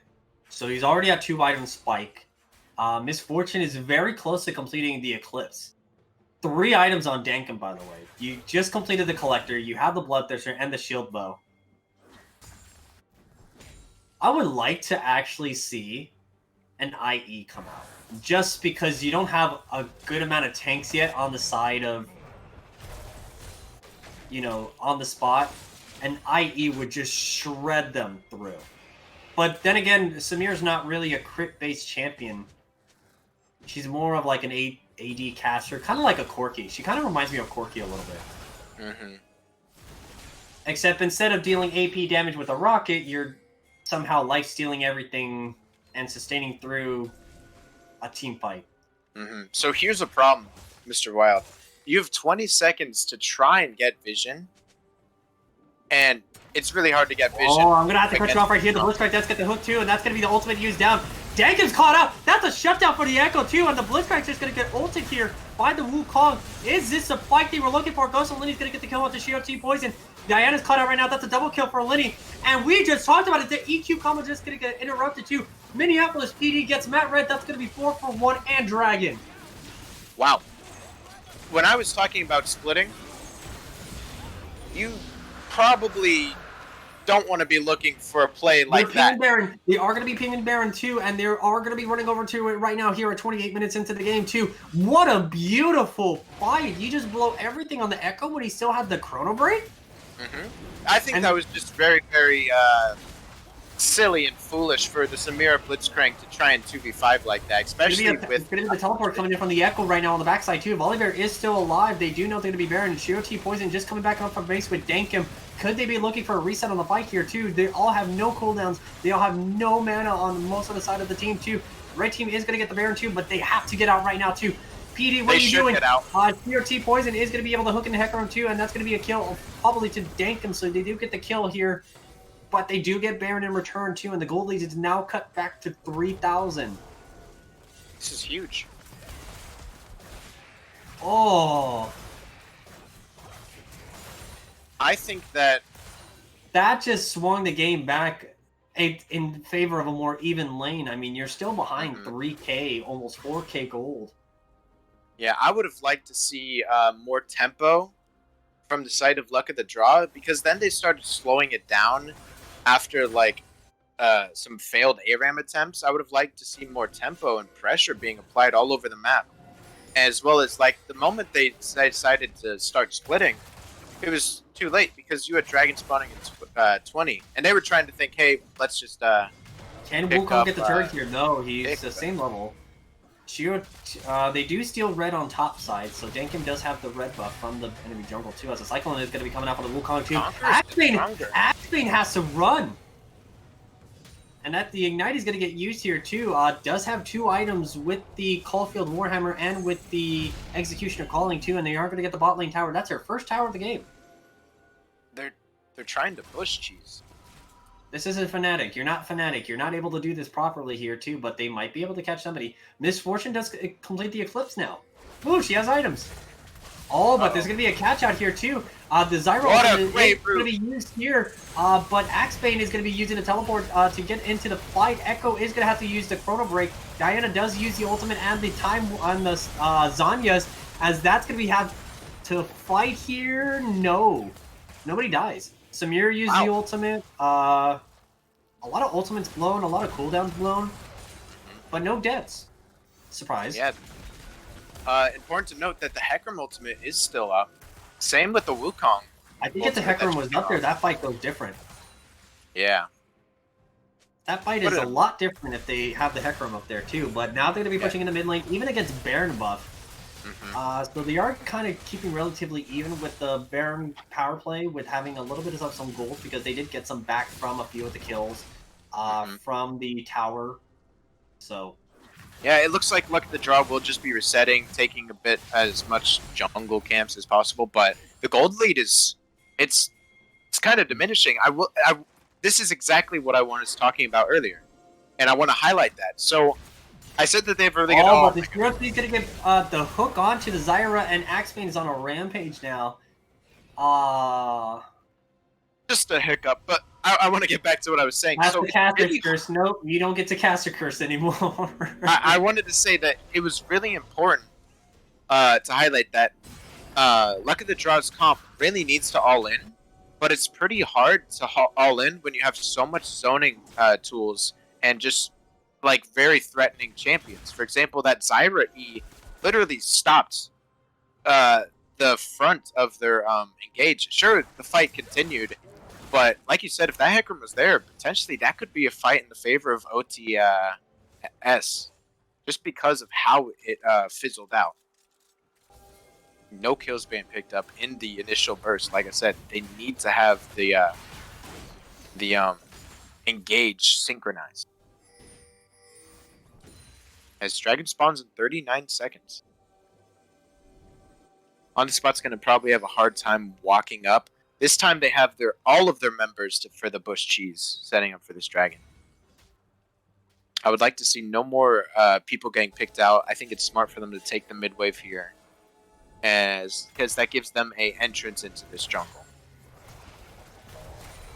so he's already at 2 items spike. Misfortune is very close to completing the Eclipse. 3 items on Dankum, by the way. You just completed the Collector, you have the Bloodthirster, and the Shield Bow. I would like to actually see an IE come out, just because you don't have a good amount of tanks yet on the side of, on the spot. An IE would just shred them through. But then again, Samir's not really a crit-based champion. She's more of like an AD caster, kind of like a Corki. She kind of reminds me of Corki a little bit. Mm-hmm. Except instead of dealing AP damage with a rocket, you're somehow life-stealing everything and sustaining through a team fight. Mm-hmm. So here's a problem, Mr. Wild. You have 20 seconds to try and get vision. And it's really hard to get vision. Oh, I'm going to have to cut you off right here. The Blitzcrank does get the hook too, and that's going to be the ultimate used down. Dankum's caught up. That's a shutdown for the Echo too, and the Blitzcrank's just going to get ulted here by the Wukong. Is this the fight they were looking for? Ghost and Linny's going to get the kill with the Shio T Poison. Diana's caught out right now. That's a double kill for Linny. And we just talked about it. The EQ combo just going to get interrupted too. Minneapolis PD gets Matt Red. That's going to be 4 for 1 and Dragon. Wow. When I was talking about splitting, you probably don't want to be looking for a play like that. Baron. They are going to be pinging Baron too, and they are going to be running over to it right now here at 28 minutes into the game too. What a beautiful fight. You just blow everything on the Echo when he still had the Chrono Break? Mm-hmm. I think that was just very, very silly and foolish for the Samira Blitzcrank to try and 2v5 like that, especially with... It's going to be the teleport coming in from the Echo right now on the backside too. Volibear is still alive. They do know they're going to be Baron. Shio T Poison just coming back up from base with Dankum. Could they be looking for a reset on the fight here too? They all have no cooldowns. They all have no mana on most of the side of the team too. Red team is going to get the Baron too, but they have to get out right now too. PD, what are you doing? Shio T Poison is going to be able to hook into Hecarim too, and that's going to be a kill probably to Dankum, so they do get the kill here. But they do get Baron in return too, and the gold lead is now cut back to 3,000. This is huge. Oh. I think that just swung the game back in favor of a more even lane. I mean, you're still behind 3K, almost 4K gold. Yeah, I would have liked to see more tempo from the side of Luck of the Draw, because then they started slowing it down after like some failed ARAM attempts. I would have liked to see more tempo and pressure being applied all over the map, as well as like the moment they decided to start splitting, it was too late because you had Dragon spawning at 20, and they were trying to think, hey, let's just can Wukong get the turret here? No, he's the same level. Shio, they do steal red on top side, so Dankum does have the red buff from the enemy jungle too, as a Cyclone is going to be coming out for the Wukong too. Axbane has to run! And that the Ignite is going to get used here too. Does have 2 items with the Caulfield Warhammer and with the Executioner Calling too, and they aren't going to get the bot lane tower. That's their first tower of the game. They're trying to push cheese. This isn't Fnatic. You're not Fnatic. You're not able to do this properly here too, but they might be able to catch somebody. Misfortune does complete the Eclipse now. Ooh, she has items. Oh, but there's going to be a catch out here too. The Zyro is going to be used here, but Axbane is going to be using the teleport to get into the fight. Echo is going to have to use the Chrono Break. Diana does use the ultimate and the time on the Zanyas, as that's going to be have to fight here. No, nobody dies. Samir used the ultimate. A lot of ultimates blown, a lot of cooldowns blown, but no deaths. Surprise. Yeah. Important to note that the Hecarim ultimate is still up. Same with the Wukong. I think if the Hecarim was up there, that fight goes different. Yeah. That fight Put is it a in- lot different if they have the Hecarim up there too, but now they're going to be Yeah. pushing into mid lane, even against Baron buff. Mhm. So they are kind of keeping relatively even with the Baron power play, with having a little bit of some gold, because they did get some back from a few of the kills Mhm. from the tower. So Yeah, it looks like Luck of the Draw will just be resetting, taking a bit as much jungle camps as possible, but the gold lead it's kind of diminishing. This is exactly what I was talking about earlier, and I want to highlight that. So I said that they have really good. oh, Oh but the my god! Shiro's going to get the hook onto the Zyra, and Axebane is on a rampage now. Just a hiccup, but I want to get back to what I was saying. That's So the it's caster really, curse. Nope, you don't get to caster curse anymore. I wanted to say that it was really important to highlight that Luck of the Draw's comp really needs to all in, but it's pretty hard to all in when you have so much zoning tools and just like very threatening champions. For example, that Zyra E literally stopped the front of their engage. Sure, the fight continued, but like you said, if that Hecarim was there, potentially that could be a fight in the favor of OTS, just because of how it fizzled out. No kills being picked up in the initial burst. Like I said, they need to have the engage synchronized. As Dragon spawns in 39 seconds. On the spot's going to probably have a hard time walking up. This time they have all of their members for the bush cheese setting up for this dragon. I would like to see no more people getting picked out. I think it's smart for them to take the mid wave here, because that gives them a entrance into this jungle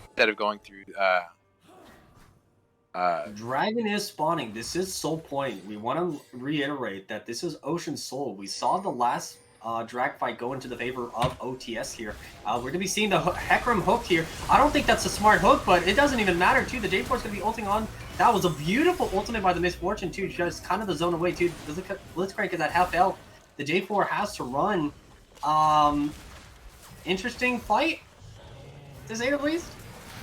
instead of going through. Dragon is spawning. This is Soul Point. We want to reiterate that this is Ocean Soul. We saw the last drag fight go into the favor of OTS here. We're going to be seeing the Hecarim hooked here. I don't think that's a smart hook, but it doesn't even matter too. The J4 is going to be ulting on. That was a beautiful ultimate by the Misfortune too, just kind of the zone away too. Blitzcrank is at half health. The J4 has to run. Interesting fight, to say the least.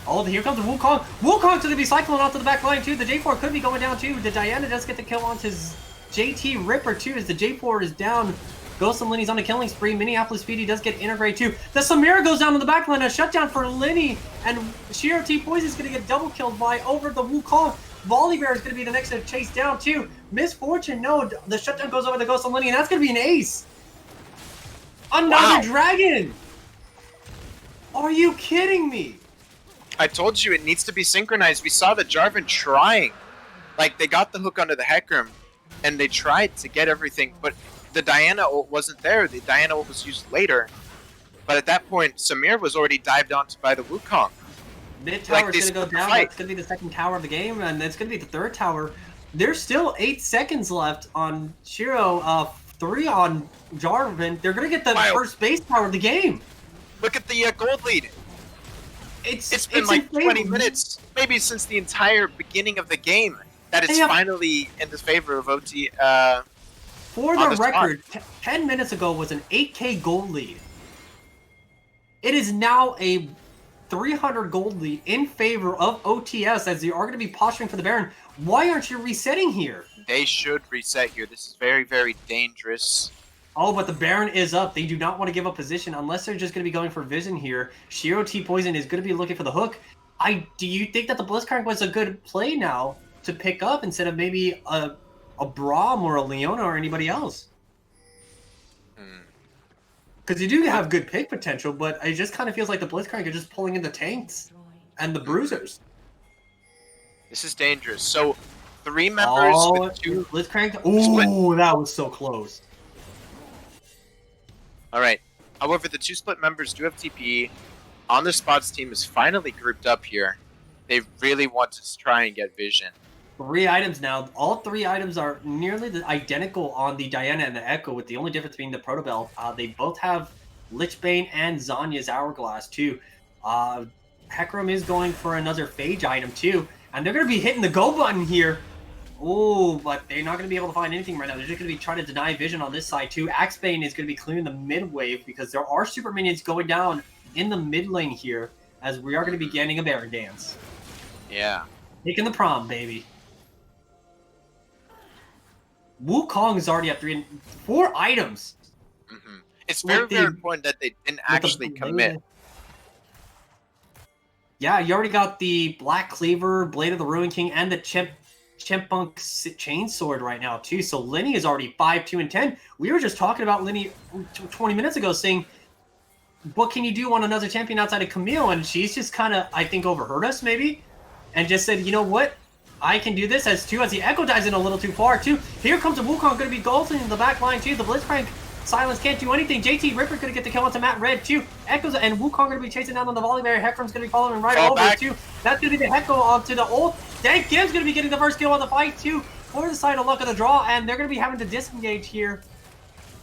Oh, here comes the Wukong. Wukong's going to be cycling off to the back line, too. The J4 could be going down, too. The Diana does get the kill onto JT Ripper, too, as the J4 is down. Ghost and Lenny's on a killing spree. Minneapolis Speedy does get integrated, too. The Samira goes down to the back line. A shutdown for Lenny. And Shiro T Poison's going to get double killed by over the Wukong. Volibear is going to be the next to chase down, too. Misfortune, no. The shutdown goes over the Ghost and Lenny, and that's going to be an ace. Another dragon. Are you kidding me? I told you it needs to be synchronized. We saw the Jarvan trying. Like, they got the hook onto the Hecarim, and they tried to get everything, but the Diana ult wasn't there. The Diana ult was used later. But at that point, Samir was already dived onto by the Wukong. Mid tower is going to go down. That's going to be the second tower of the game, and it's going to be the third tower. There's still 8 seconds left on Shiro, 3 on Jarvan. They're going to get the first base tower of the game. Look at the gold lead. It's been like 20 minutes, maybe since the entire beginning of the game, that it's finally in the favor of OT. For the record, 10 minutes ago was an 8k gold lead. It is now a 300 gold lead in favor of OTS, as they are going to be posturing for the Baron. Why aren't you resetting here? They should reset here. This is very, very dangerous. Oh, but the Baron is up. They do not want to give up position unless they're just going to be going for Vision here. Shiro T Poison is going to be looking for the hook. Do you think that the Blitzcrank was a good play now to pick up instead of maybe a Braum or a Leona or anybody else? Because you do have good pick potential, but it just kind of feels like the Blitzcrank are just pulling in the tanks and the bruisers. This is dangerous. So, 3 members with 2 Blitzcrank. Ooh, that was so close. Alright. However, the 2 split members do have TPE. On the Spots team is finally grouped up here. They really want to try and get Vision. 3 items now. All 3 items are nearly identical on the Diana and the Echo, with the only difference being the Protobell. They both have Lichbane and Zanya's Hourglass, too. Hecarim is going for another Phage item, too. And they're going to be hitting the go button here. Oh, but they're not going to be able to find anything right now. They're just going to be trying to deny Vision on this side, too. Axebane is going to be clearing the mid wave because there are super minions going down in the mid lane here, as we are going to be getting a Baron dance. Yeah. Taking the prom, baby. Wukong is already at 4 items. It's With very the important that they didn't with the actually blade. commit. Yeah, you already got the Black Cleaver, Blade of the Ruin King, and the Chimpunk Chainsword right now, too. So Lenny is already 5, 2, and 10. We were just talking about Lenny 20 minutes ago, saying, what can you do on another champion outside of Camille? And she's just kind of, I think, overheard us, maybe, and just said, you know what? I can do this as the Echo dives in a little too far, too. Here comes a Wukong, going to be golden in the back line, too. The Blitzcrank Silence can't do anything. JT Ripper going to get the kill onto Matt Red, too. Echoes and Wukong going to be chasing down on the volley barrier. Heckram's going to be following right Fall over, back. too. That's going to be the Hecko onto the ult. Dank Gim's going to be getting the first kill on the fight, too, for the side of Luck of the Draw, and they're going to be having to disengage here.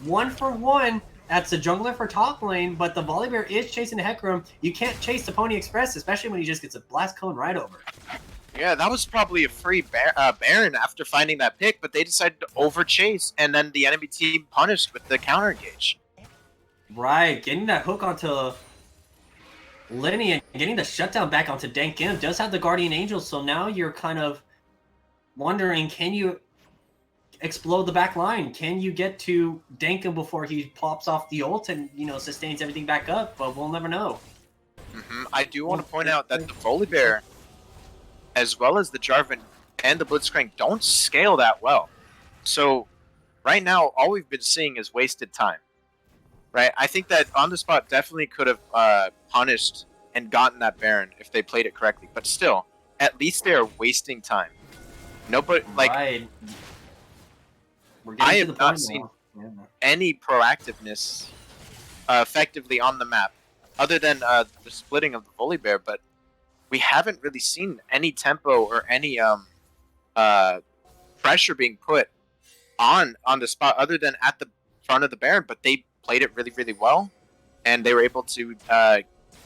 1 for 1. That's the jungler for top lane, but the Volibear is chasing the Hecarim. You can't chase the Pony Express, especially when he just gets a blast cone right over. Yeah, that was probably a free Baron after finding that pick, but they decided to overchase, and then the enemy team punished with the counter engage. Right, getting that hook onto Lenny and getting the shutdown back onto Dank Gim does have the Guardian Angel, so now you're kind of wondering, can you explode the back line? Can you get to Dankum before he pops off the ult and, you know, sustains everything back up? But we'll never know. I do want to point out that the Volibear, as well as the Jarvan and the Blitzcrank, don't scale that well. So right now, all we've been seeing is wasted time. Right? I think that On the Spot definitely could have punished and gotten that Baron if they played it correctly. But still, at least they are wasting time. Nobody, like, right. I have not seen any proactiveness effectively on the map, other than the splitting of the Volibear, but we haven't really seen any tempo or any pressure being put on the spot, other than at the front of the Baron. But they played it really, really well, and they were able to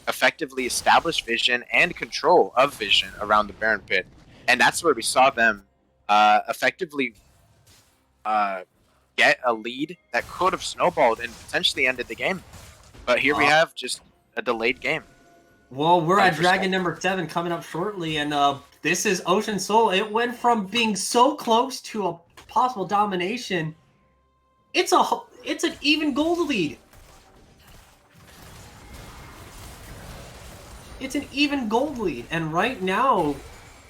effectively establish vision and control of vision around the Baron pit, and that's where we saw them effectively get a lead that could have snowballed and potentially ended the game. But here we have just a delayed game. Well, we're at Dragon number 7 coming up shortly, and this is Ocean Soul. It went from being so close to a possible domination. It's an even gold lead. It's an even gold lead, and right now,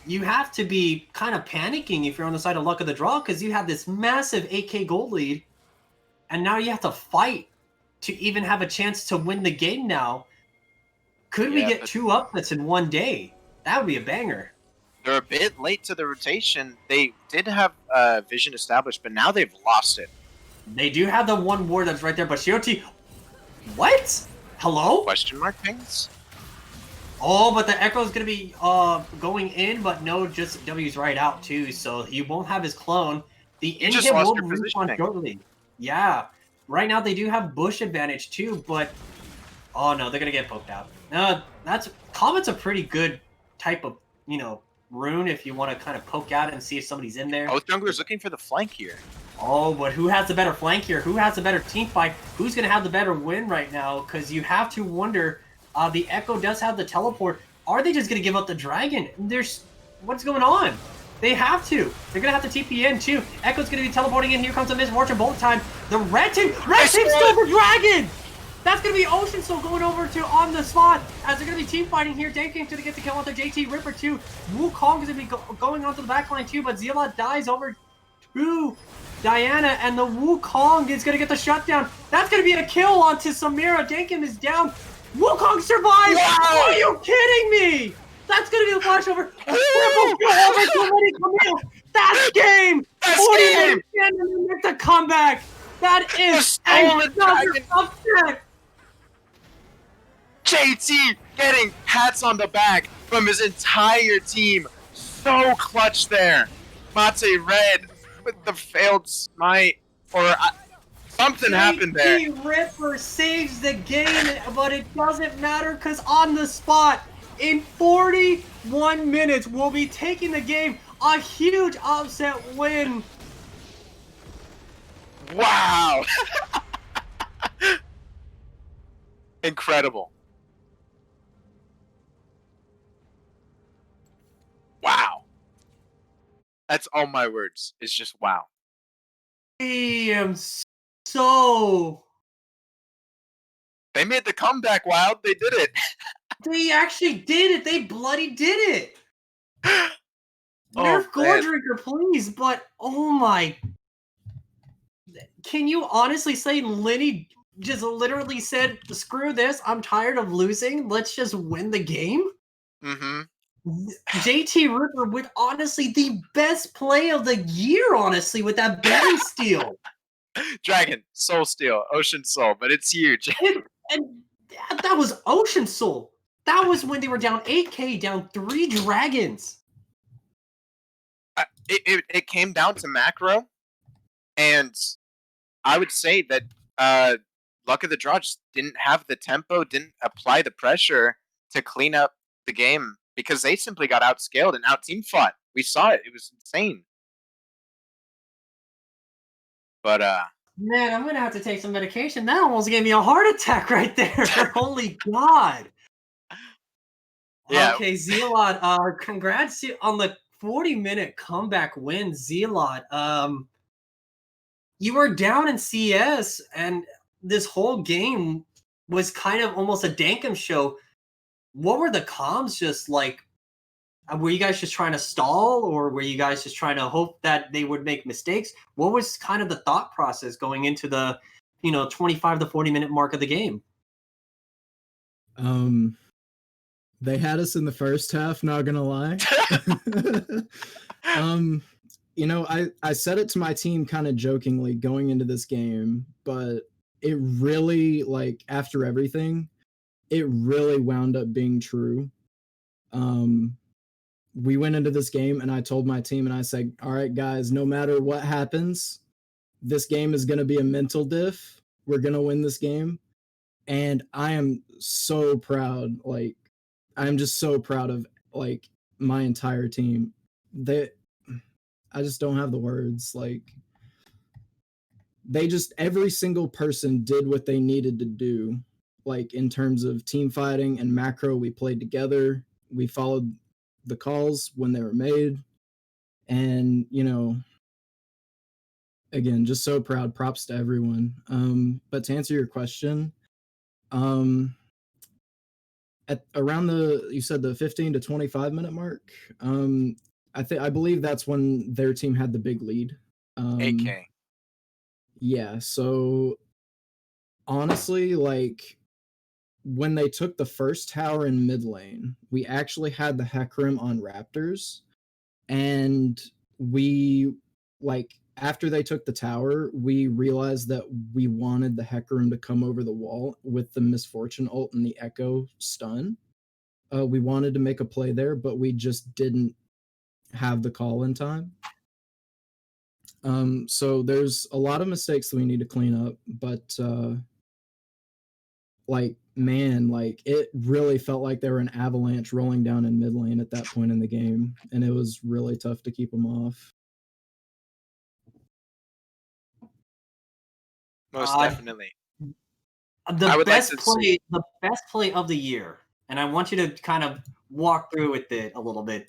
you have to be kind of panicking if you're on the side of Luck of the Draw, because you have this massive 8k gold lead, and now you have to fight to even have a chance to win the game now. Could we get 2 upsets in one day? That would be a banger. They're a bit late to the rotation. They did have vision established, but now they've lost it. They do have the one ward that's right there, but Shiroti... What? Hello? Question mark pings? Oh, but the Echo is going to be going in, but no, just W's right out too, so he won't have his clone. The in-hit will respawn shortly. Yeah. Right now they do have bush advantage too, but... Oh no, they're going to get poked out. Comet's a pretty good type of, you know, rune if you want to kind of poke out and see if somebody's in there. Both junglers looking for the flank here. Oh, but who has the better flank here? Who has the better team fight? Who's going to have the better win right now? Because you have to wonder... the Echo does have the teleport. Are they just going to give up the dragon? What's going on? They have to. They're going to have to TP in too. Echo's going to be teleporting in. Here comes a Miss Fortune Bolt time. The Red Team stole the dragon! That's going to be Ocean Soul going over to On the Spot as they're going to be team fighting here. Dank Game's going to get the kill onto JT Ripper too. Wukong is going to be going onto the backline too, but Zealot dies over to Diana, and the Wukong is going to get the shutdown. That's going to be a kill onto Samira. Dank Game is down. Wukong survives! Wow. Are you kidding me? That's gonna be the flashover. Triple kill over to Lenny Camille. That's game! 40 minutes and makes a comeback. That is another upset. JT getting pats on the back from his entire team. So clutch there. Mate Red with the failed smite, or something happened there. JT Ripper saves the game, but it doesn't matter because On the Spot in 41 minutes will be taking the game. A huge upset win. Wow. Incredible. That's all my words. It's just wow. I am so. They made the comeback, Wild. They did it. They actually did it. They bloody did it. Oh Nerf Gore man. Drinker, please. But oh my. Can you honestly say Lenny just literally said, screw this. I'm tired of losing. Let's just win the game? Mm-hmm. JT Ripper with honestly the best play of the year, honestly, with that belly steal. Dragon, Soul Steel, Ocean Soul, but it's huge. And that was Ocean Soul. That was when they were down 8K, down 3 dragons. It came down to macro, and I would say that Luck of the Draw just didn't have the tempo, didn't apply the pressure to clean up the game because they simply got outscaled and out team fought. We saw it. It was insane. But Man, I'm gonna have to take some medication. That almost gave me a heart attack right there. Holy God. yeah, Okay, Zealot, congrats on the 40-minute comeback win, Zealot. You were down in CS, and this whole game was kind of almost a Dankum show. What were the comms just like? Were you guys just trying to stall, or were you guys just trying to hope that they would make mistakes? What was kind of the thought process going into the, 25 to 40-minute mark of the game? They had us in the first half, not gonna lie. I said it to my team kind of jokingly going into this game, but it really, like, after everything, it really wound up being true. We went into this game and I told my team and I said, all right, guys, no matter what happens, this game is going to be a mental diff. We're going to win this game. And I am so proud. Like, I'm just so proud of, like, my entire team. I just don't have the words. Like, every single person did what they needed to do. Like, in terms of team fighting and macro, we played together. We followed the calls when they were made. And, again, just so proud. Props to everyone. But to answer your question, at around you said the 15 to 25 minute mark, I believe that's when their team had the big lead. 8K. Yeah, so honestly, like, when they took the first tower in mid lane, we actually had the Hecarim on Raptors, and we, like, after they took the tower, we realized that we wanted the Hecarim to come over the wall with the Misfortune ult and the Echo stun. We wanted to make a play there, but we just didn't have the call in time. So there's a lot of mistakes that we need to clean up, but like, man, like, it really felt like they were an avalanche rolling down in mid lane at that point in the game, and it was really tough to keep them off. Most definitely. The best play of the year, and I want you to kind of walk through with it a little bit.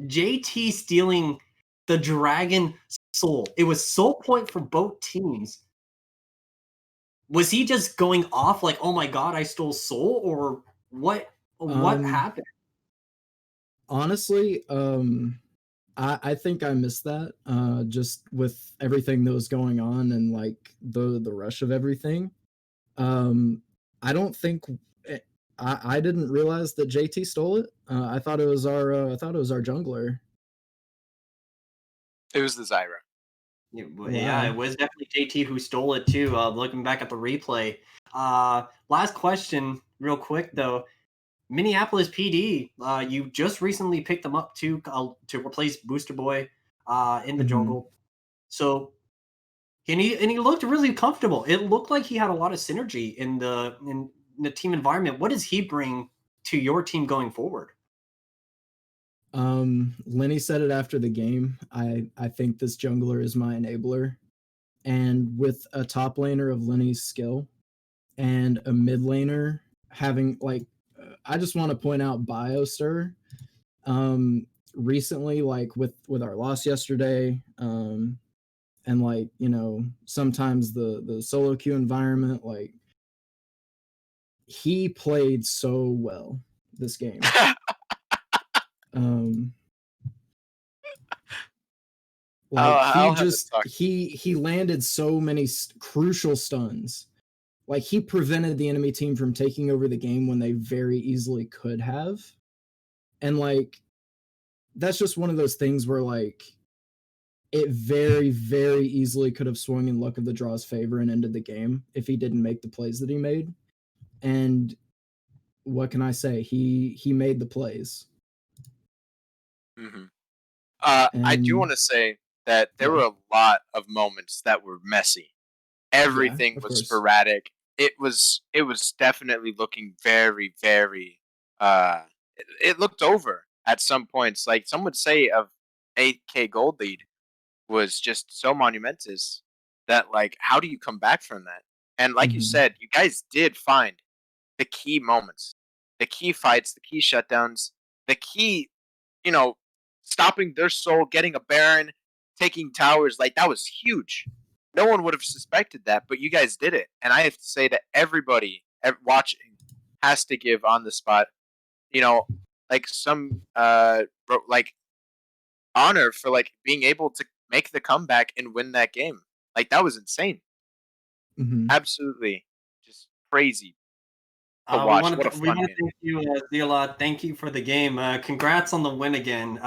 JT stealing the Dragon Soul. It was soul point for both teams. Was he just going off like, oh my God, I stole soul, or what happened? Honestly, I think I missed that, just with everything that was going on and, like, the rush of everything. I don't think I didn't realize that JT stole it. I thought it was our jungler. It was the Zyra. Yeah, it was definitely JT who stole it too. Looking back at the replay. Last question, real quick though. Minneapolis PD, you just recently picked them up to replace Booster Boy in the jungle. So and he looked really comfortable. It looked like he had a lot of synergy in the team environment. What does he bring to your team going forward? Lenny said it after the game. I think this jungler is my enabler. And with a top laner of Lenny's skill and a mid laner having, like, I just want to point out BioStir. recently, like with our loss yesterday, and like, you know, sometimes the solo queue environment, like he played so well this game. Um like I'll have to talk. he landed so many crucial stuns. Like he prevented the enemy team from taking over the game when they very easily could have. And like that's just one of those things where like it very, very easily could have swung in luck of the draw's favor and ended the game if he didn't make the plays that he made. And what can I say? He made the plays. Mm-hmm. And I do want to say that there were a lot of moments that were messy. Everything of was course. sporadic. It was definitely looking very, very. It looked over at some points. Like some would say, of 8K gold lead was just so monumentous that like, how do you come back from that? And like you said, you guys did find the key moments, the key fights, the key shutdowns, the key, you know, stopping their soul, getting a Baron, taking towers. Like that was huge. No one would have suspected that, but you guys did it. And I have to say that everybody watching has to give on the spot, you know, like some like honor for like being able to make the comeback and win that game. Like that was insane. Absolutely, just crazy to We watch. want What a to we fun want to game. thank you, Zila. Thank you for the game. Congrats on the win again.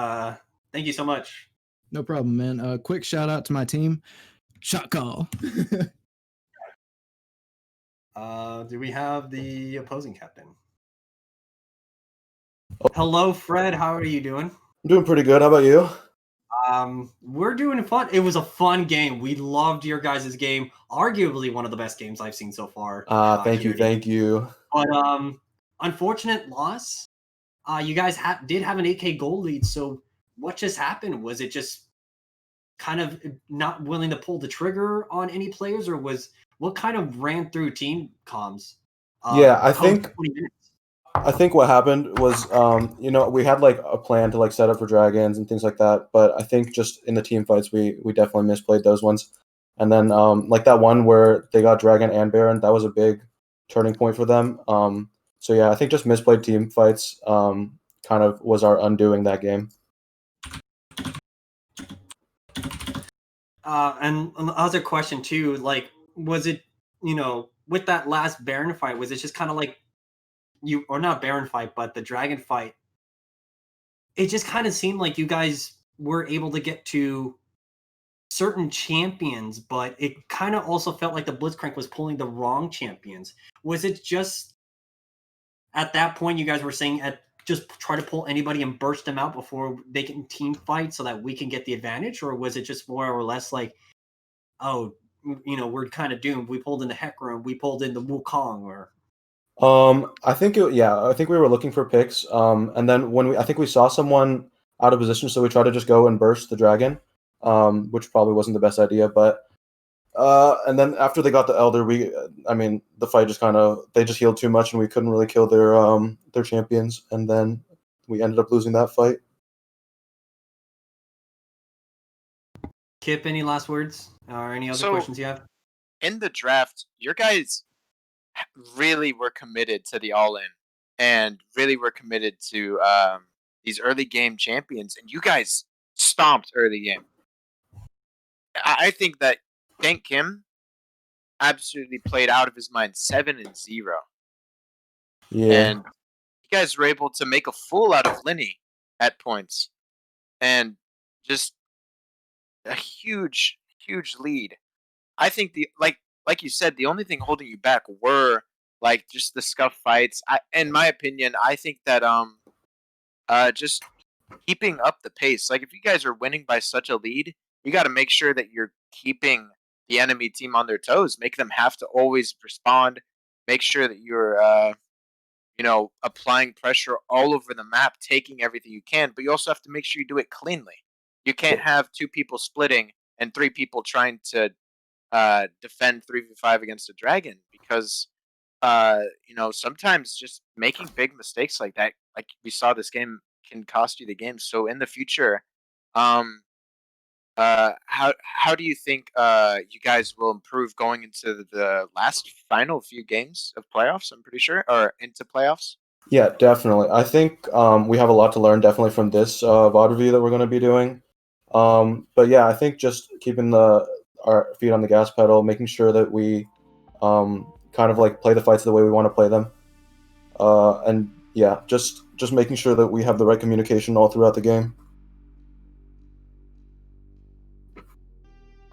Thank you so much. No problem, man. Quick shout out to my team. Shot call. Do we have the opposing captain? Hello, Fred. How are you doing? I'm doing pretty good. How about you? We're doing fun. It was a fun game. We loved your guys' game. Arguably one of the best games I've seen so far. Thank you. But unfortunate loss. You guys did have an 8K goal lead. So what just happened? Was it just kind of not willing to pull the trigger on any players, or what kind of ran through team comms? Yeah, I think what happened was, we had like a plan to like set up for dragons and things like that, but I think just in the team fights we definitely misplayed those ones. And then like that one where they got dragon and baron, that was a big turning point for them. So yeah, I think just misplayed team fights kind of was our undoing that game. And the other question too, like, was it, with that last Baron fight, was it just kind of like or not Baron fight, but the Dragon fight? It just kind of seemed like you guys were able to get to certain champions, but it kind of also felt like the Blitzcrank was pulling the wrong champions. Was it just at that point you guys were saying just try to pull anybody and burst them out before they can team fight so that we can get the advantage? Or was it just more or less like, oh, we're kind of doomed. We pulled in the Hecarim, we pulled in the Wukong, or I think we were looking for picks. And then I think we saw someone out of position, so we tried to just go and burst the dragon, which probably wasn't the best idea. But and then after they got the elder, the fight just they just healed too much, and we couldn't really kill their champions, and then we ended up losing that fight. Kip, any last words or any other questions you have? In the draft, your guys really were committed to the all-in and really were committed to these early game champions, and you guys stomped early game. I think that Thank Kim absolutely played out of his mind, 7-0. Yeah. And you guys were able to make a fool out of Linny at points. And just a huge, huge lead. I think like you said, the only thing holding you back were like just the scuff fights. In my opinion, I think that just keeping up the pace. Like if you guys are winning by such a lead, you got to make sure that you're keeping the enemy team on their toes. Make them have to always respond. Make sure that you're applying pressure all over the map, taking everything you can. But you also have to make sure you do it cleanly. You can't have 2 people splitting and 3 people trying to defend 3v5 against a dragon, because sometimes just making big mistakes like that, like we saw this game, can cost you the game. So in the future, um, how do you think you guys will improve going into the last final few games of playoffs? I'm pretty sure, or into playoffs. Yeah, definitely. I think we have a lot to learn definitely from this VOD review that we're going to be doing. But yeah, I think just keeping our feet on the gas pedal, making sure that we kind of like play the fights the way we want to play them, and yeah, just making sure that we have the right communication all throughout the game.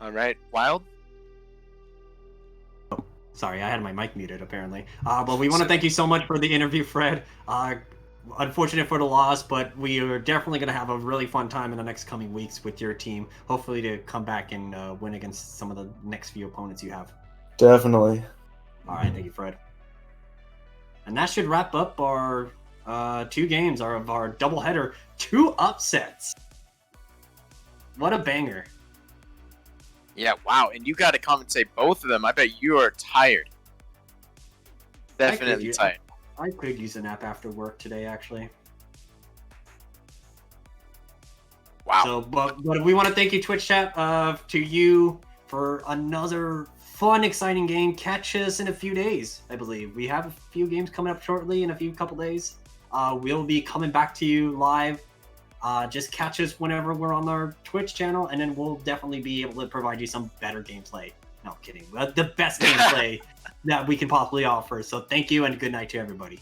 All right, Wild. Sorry, I had my mic muted apparently. But we want to thank you so much for the interview, Fred. Unfortunate for the loss, but we are definitely going to have a really fun time in the next coming weeks with your team. Hopefully to come back and win against some of the next few opponents you have. Definitely. All right, thank you, Fred. And that should wrap up our 2 games of our doubleheader. 2 upsets. What a banger. Yeah, wow. And you got to compensate both of them. I bet you are tired. Definitely tired. I could use a nap after work today, actually. Wow. So, but we want to thank you, Twitch chat, to you for another fun, exciting game. Catch us in a few days, I believe. We have a few games coming up shortly in a couple days. We'll be coming back to you live. Just catch us whenever we're on our Twitch channel, and then we'll definitely be able to provide you some better gameplay. No, I'm kidding. The best gameplay that we can possibly offer. So thank you, and good night to everybody.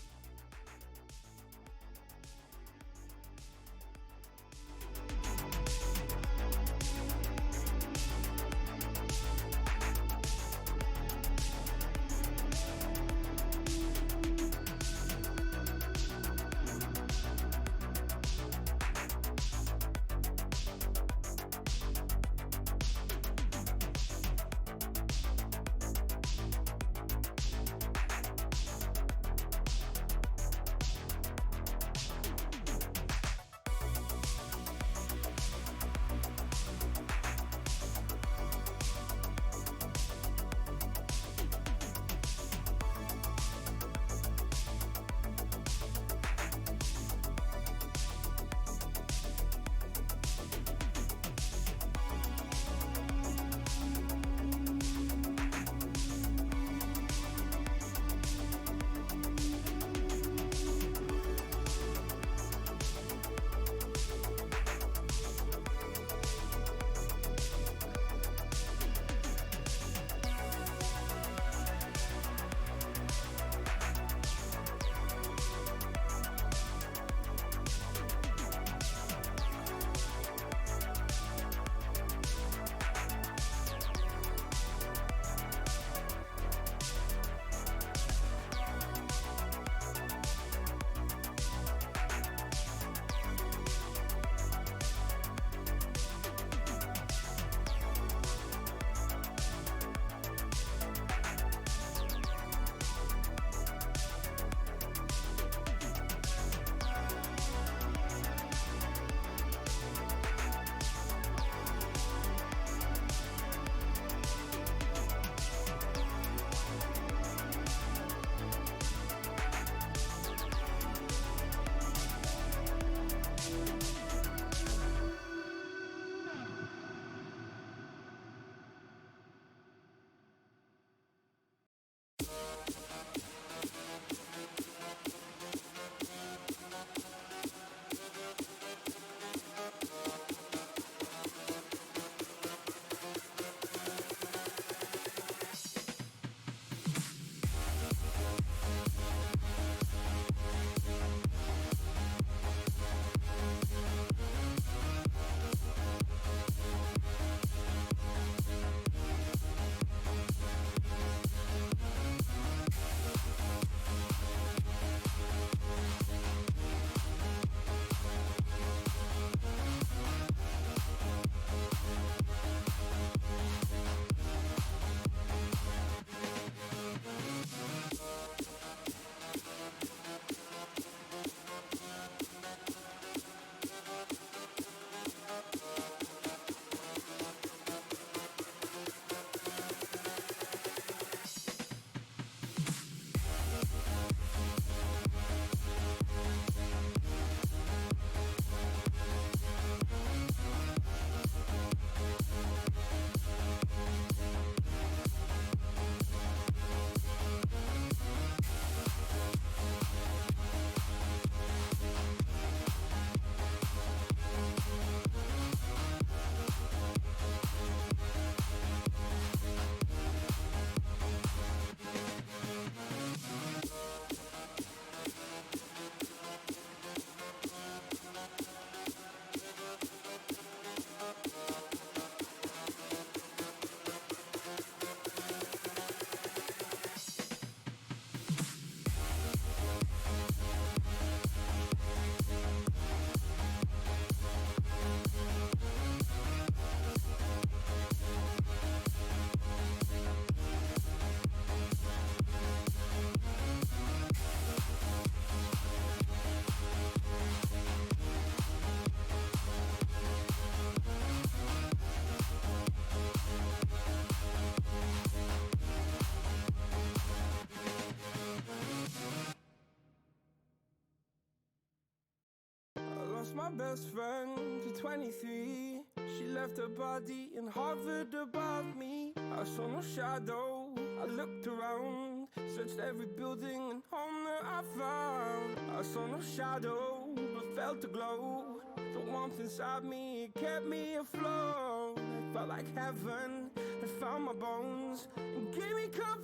my best friend to 23. She left her body and hovered above me. I saw no shadow, I looked around, searched every building and home that I found. I saw no shadow, but felt a glow. The warmth inside me, it kept me afloat. It felt like heaven had found my bones and gave me courage.